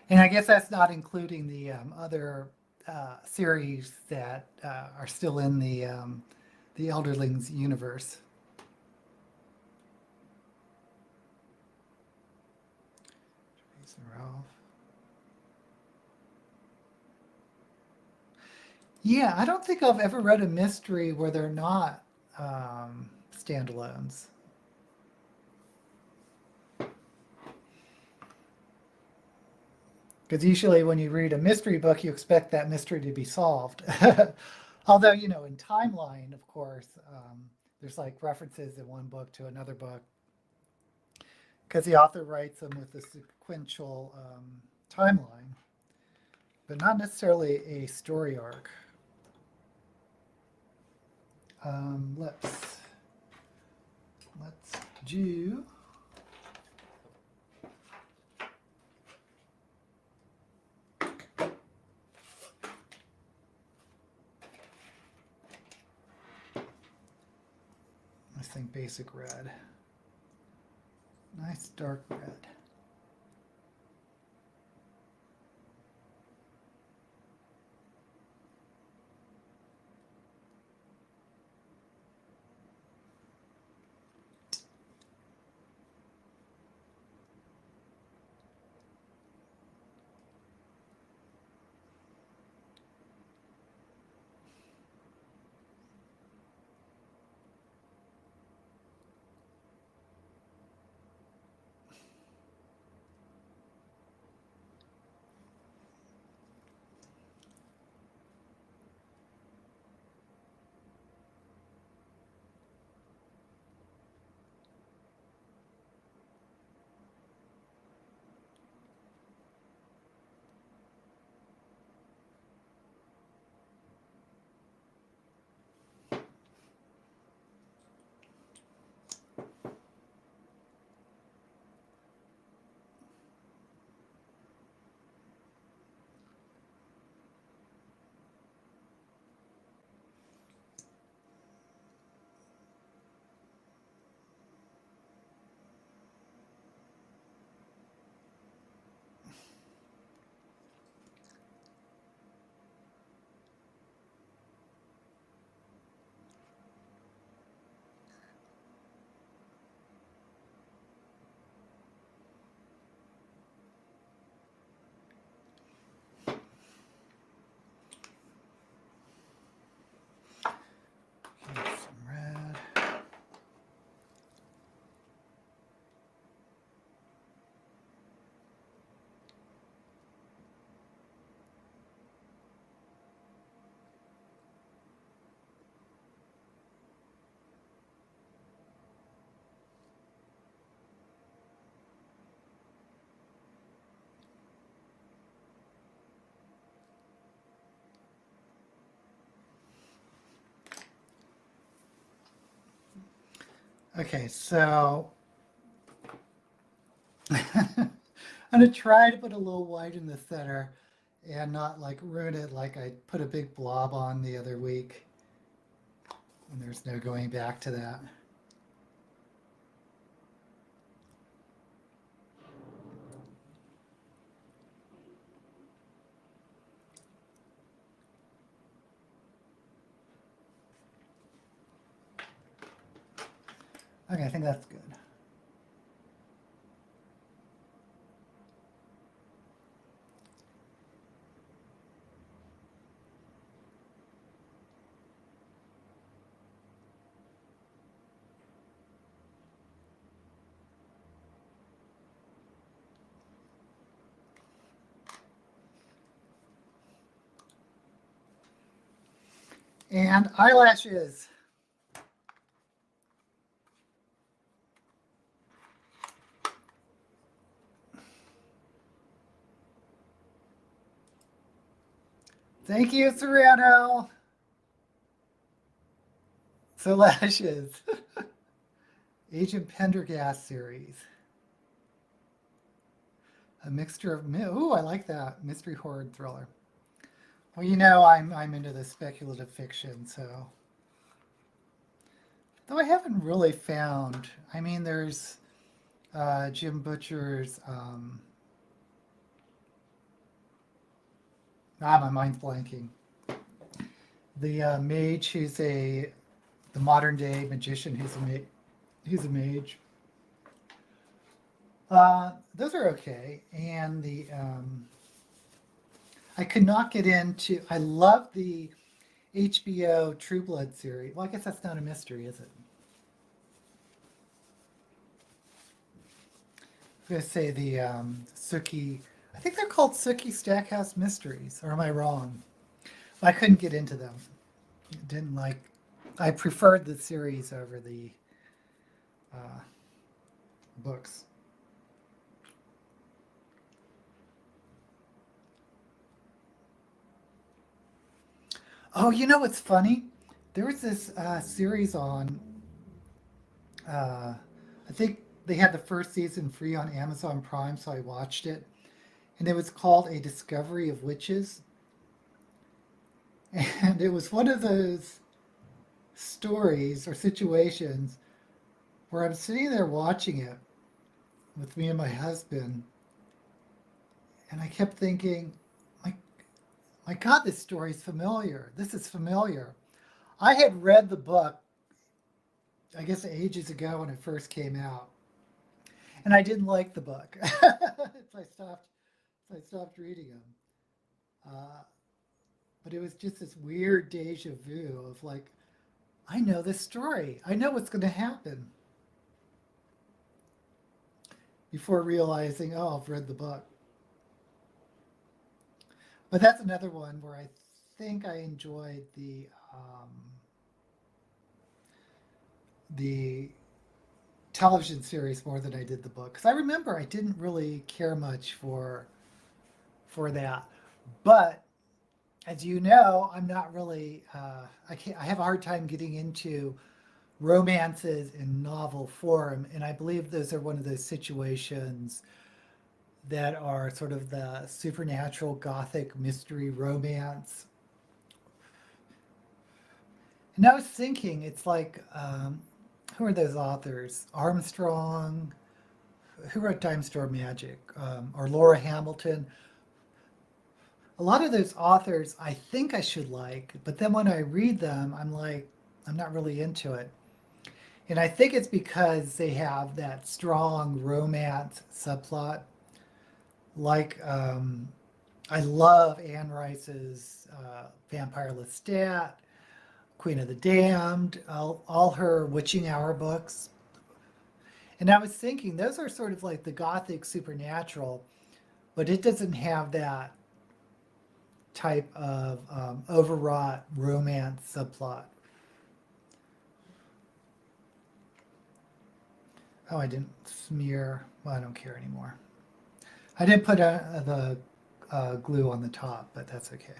and I guess that's not including the other series that are still in the Elderlings universe. Ralph. Yeah, I don't think I've ever read a mystery where they're not standalones. Because usually when you read a mystery book, you expect that mystery to be solved. Although, you know, in timeline, of course, there's like references in one book to another book, because the author writes them with a sequential timeline, but not necessarily a story arc. Let's do. I think basic red. Nice dark red. Okay, so I'm gonna try to put a little white in the center and not like ruin it like I put a big blob on the other week. And there's no going back to that. Okay, I think that's good. And eyelashes. Thank you, Serrano. So lashes. Agent Pendergast series. A mixture of, ooh, I like that. Mystery horror thriller. Well, you know, I'm into the speculative fiction, so. Though I haven't really found, I mean, there's Jim Butcher's, my mind's blanking. The mage who's the modern day magician who's a mage. Those are okay. And I could not get into, I love the HBO True Blood series. Well, I guess that's not a mystery, is it? I'm going to say the Sookie, I think they're called Sookie Stackhouse Mysteries, or am I wrong? I couldn't get into them. Didn't like, I preferred the series over the books. Oh, you know what's funny? There was this series on, I think they had the first season free on Amazon Prime, so I watched it. And it was called A Discovery of Witches. And it was one of those stories or situations where I'm sitting there watching it with me and my husband. And I kept thinking, my God, this story is familiar. This is familiar. I had read the book, I guess ages ago when it first came out. And I didn't like the book. So I stopped reading them. But it was just this weird deja vu of like, I know this story. I know what's going to happen. Before realizing, oh, I've read the book. But that's another one where I think I enjoyed the television series more than I did the book. Because I remember I didn't really care much for that. But as you know, I'm not really, I have a hard time getting into romances in novel form. And I believe those are one of those situations that are sort of the supernatural gothic mystery romance. And I was thinking, it's like, who are those authors? Armstrong, who wrote Dime Store Magic, or Laura Hamilton. A lot of those authors I think I should like, but then when I read them, I'm like, I'm not really into it. And I think it's because they have that strong romance subplot. Like, I love Anne Rice's Vampire Lestat, Queen of the Damned, all her Witching Hour books. And I was thinking, those are sort of like the gothic supernatural, but it doesn't have that type of overwrought romance subplot. Oh, I didn't smear. Well, I don't care anymore. I did put the glue on the top, but that's okay.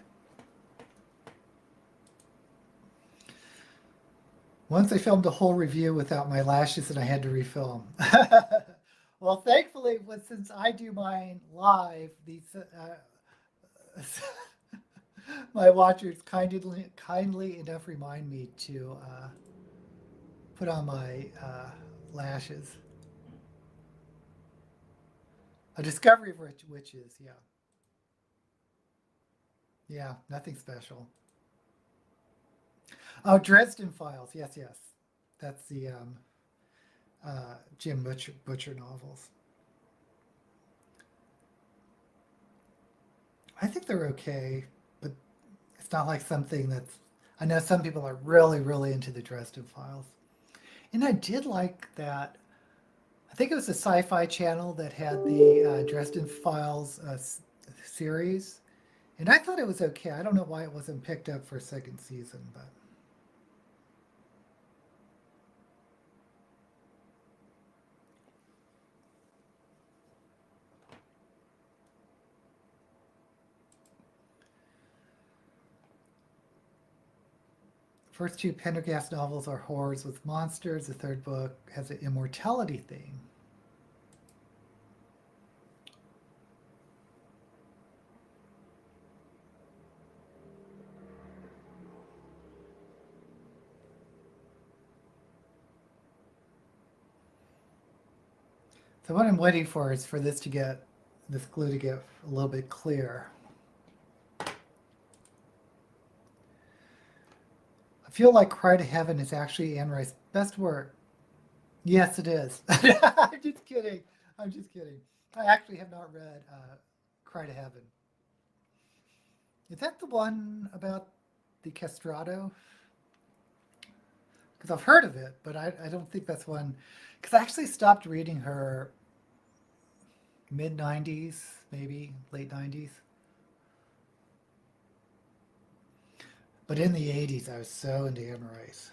Once I filmed a whole review without my lashes and I had to refilm. Well, thankfully, since I do mine live, these my watchers kindly enough remind me to put on my lashes. A discovery of witches, yeah. Yeah, nothing special. Oh, Dresden Files, yes, yes. That's the Jim Butcher novels. I think they're okay, but it's not like something that's. I know some people are really, really into the Dresden Files. And I did like that. I think it was the Sci-Fi Channel that had the Dresden Files series. And I thought it was okay. I don't know why it wasn't picked up for a second season, but. First two Pendergast novels are horrors with monsters. The third book has an immortality theme. So what I'm waiting for is for this glue to get a little bit clear. I feel like Cry to Heaven is actually Anne Rice's best work. Yes, it is. I'm just kidding. I'm just kidding. I actually have not read Cry to Heaven. Is that the one about the castrato? Because I've heard of it, but I don't think that's one. Because I actually stopped reading her mid 90s, maybe late 90s. But in the 80s, I was so into Anne Rice.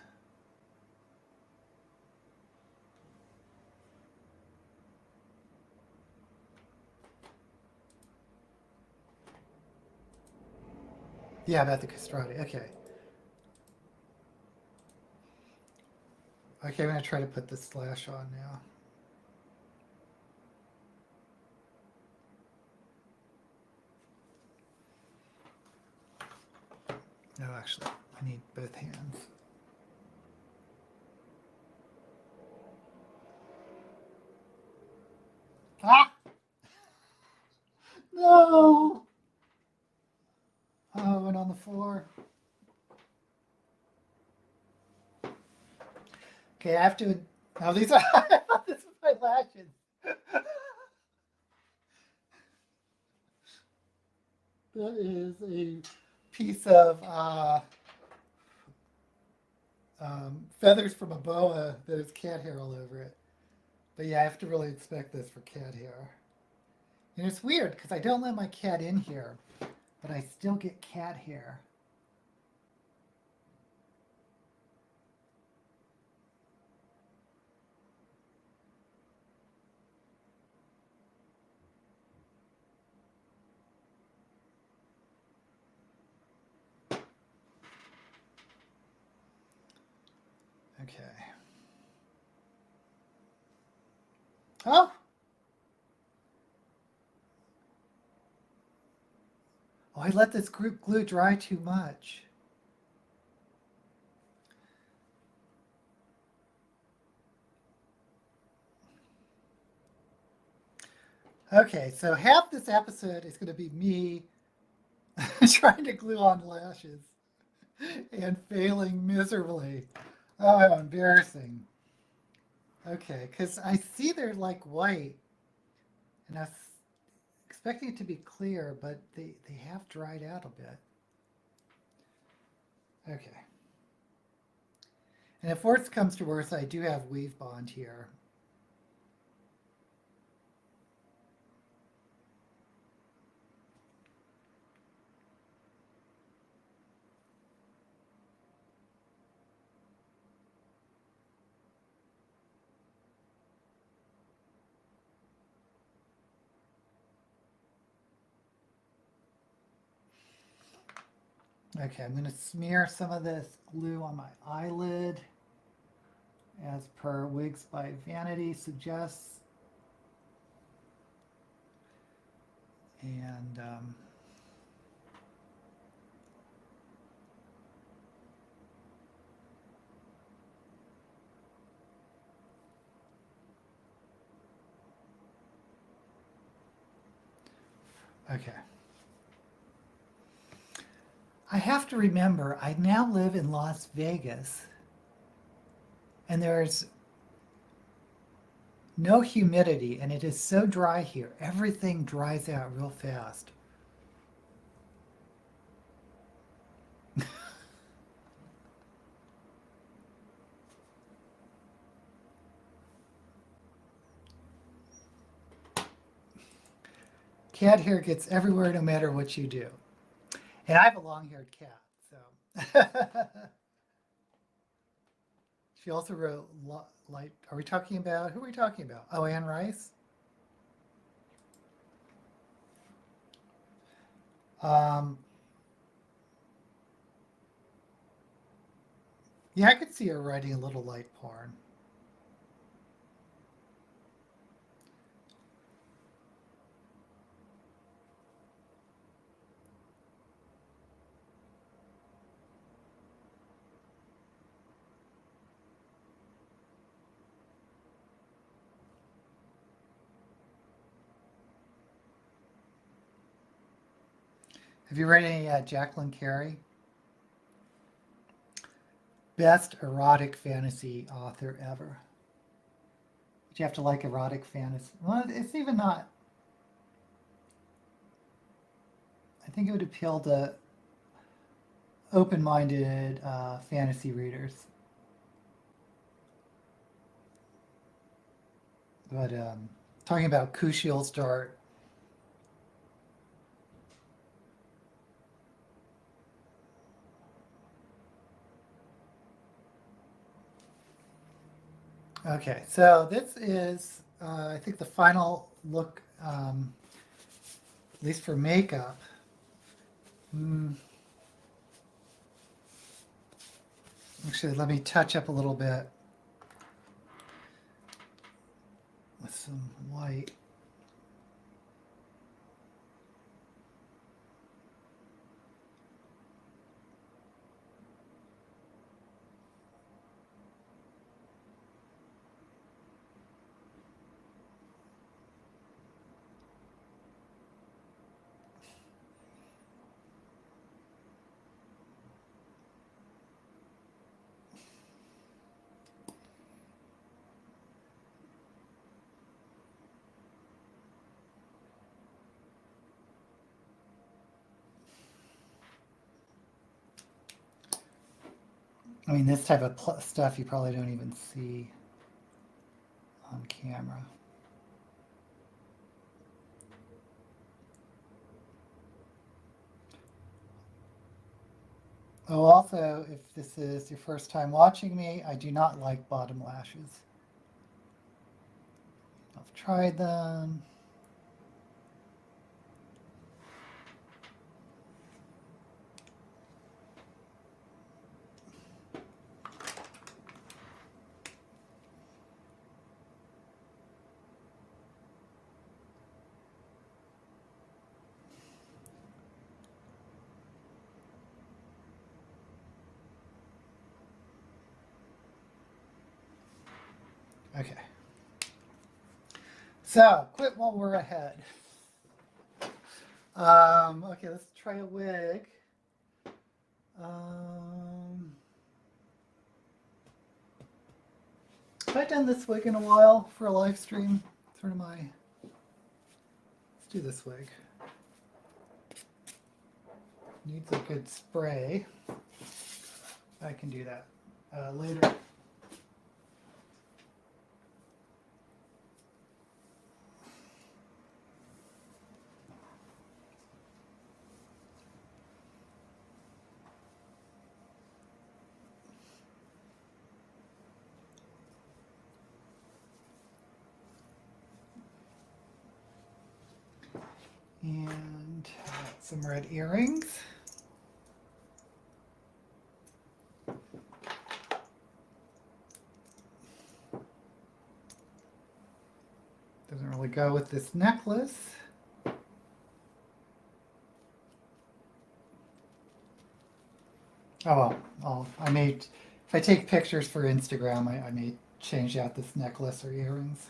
Yeah, about the castrati. Okay. Okay, I'm going to try to put the slash on now. No, actually, I need both hands. Ah! No! Oh, it went on the floor. Okay, I have to. Oh, these are. This is my lashes. That is a piece of feathers from a boa that has cat hair all over it. But yeah, I have to really inspect this for cat hair. And it's weird because I don't let my cat in here, but I still get cat hair. Okay. Oh! Oh, I let this glue dry too much. Okay, so half this episode is going to be me trying to glue on lashes and failing miserably. Oh, how embarrassing. Okay, because I see they're like white, and I was expecting it to be clear, but they have dried out a bit. Okay. And if worse comes to worse, I do have weave bond here. Okay, I'm going to smear some of this glue on my eyelid. as per Wigs by Vanity suggests. And okay. I have to remember, I now live in Las Vegas, and there's no humidity, and it is so dry here. Everything dries out real fast. Cat hair gets everywhere no matter what you do. And I have a long-haired cat, so. She also wrote, like, are we talking about, who are we talking about? Oh, Anne Rice? Yeah, I could see her writing a little light porn. Have you read any Jacqueline Carey? Best erotic fantasy author ever. But you have to like erotic fantasy. Well, it's even not. I think it would appeal to open-minded fantasy readers. But talking about Kushiel start. Okay, so this is, I think, the final look, at least for makeup. Actually, let me touch up a little bit with some white. I mean, this type of stuff you probably don't even see on camera. Oh, also, if this is your first time watching me, I do not like bottom lashes. I've tried them. Okay. So, quit while we're ahead. Okay, let's try a wig. Have I done this wig in a while for a live stream? Sort of my. Let's do this wig. Needs a good spray. I can do that later. And some red earrings. go with this necklace. Oh well, if I take pictures for Instagram, I may change out this necklace or earrings.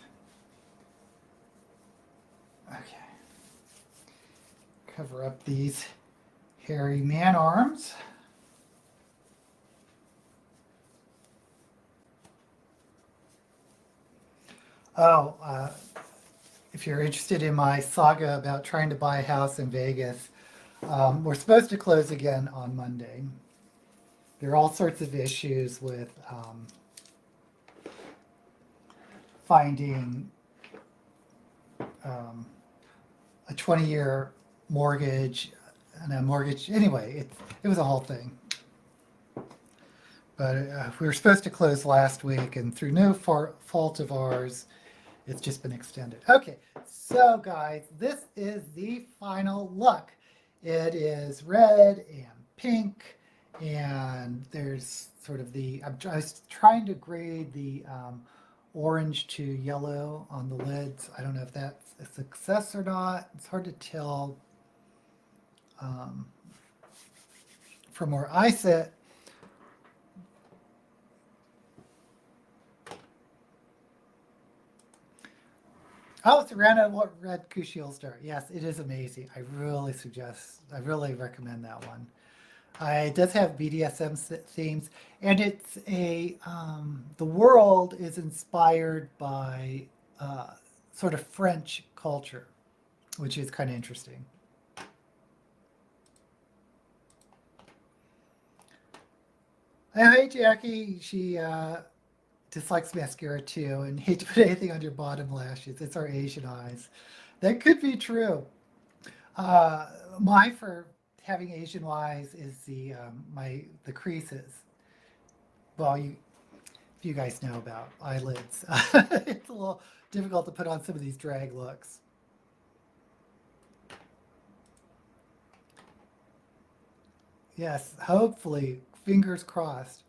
Okay. Cover up these hairy man arms. Oh, if you're interested in my saga about trying to buy a house in Vegas, we're supposed to close again on Monday. There are all sorts of issues with finding a 20-year mortgage and a mortgage. Anyway, it was a whole thing. But we were supposed to close last week, and through no fault of ours, it's just been extended. Okay, so guys, this is the final look. It is red and pink, and there's sort of I was trying to grade the orange to yellow on the lids. I don't know if that's a success or not. It's hard to tell from where I sit. Oh, Serena Red Cushiel Star. Yes, it is amazing. I really recommend that one. It does have BDSM themes, and it's the world is inspired by sort of French culture, which is kind of interesting. Hey, Jackie, she dislikes mascara too, and hate to put anything on your bottom lashes. It's our Asian eyes. That could be true. My for having Asian eyes is the creases. Well, if you guys know about eyelids, it's a little difficult to put on some of these drag looks. Yes, hopefully, fingers crossed.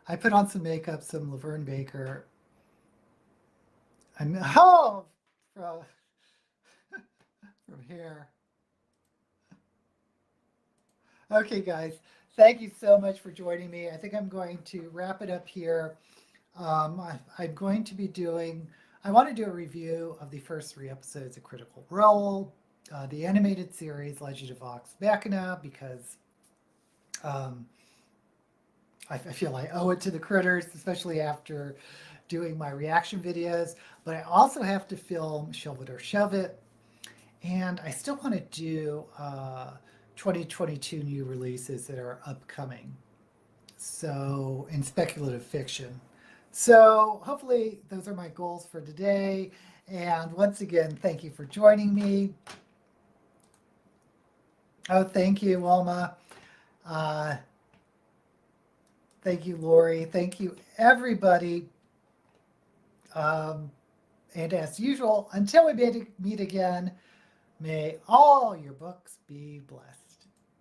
I put on some makeup, some Laverne Baker. From here. Okay, guys, thank you so much for joining me. I think I'm going to wrap it up here. I'm going to be I want to do a review of the first 3 episodes of Critical Role, the animated series Legend of Vox Machina, because I feel I owe it to the critters, especially after doing my reaction videos. But I also have to film Shove It or Shove It. And I still want to do 2022 new releases that are upcoming. So, in speculative fiction. So, hopefully, those are my goals for today. And once again, thank you for joining me. Oh, thank you, Wilma. Thank you, Lori. Thank you, everybody. And as usual, until we meet again, may all your books be blessed.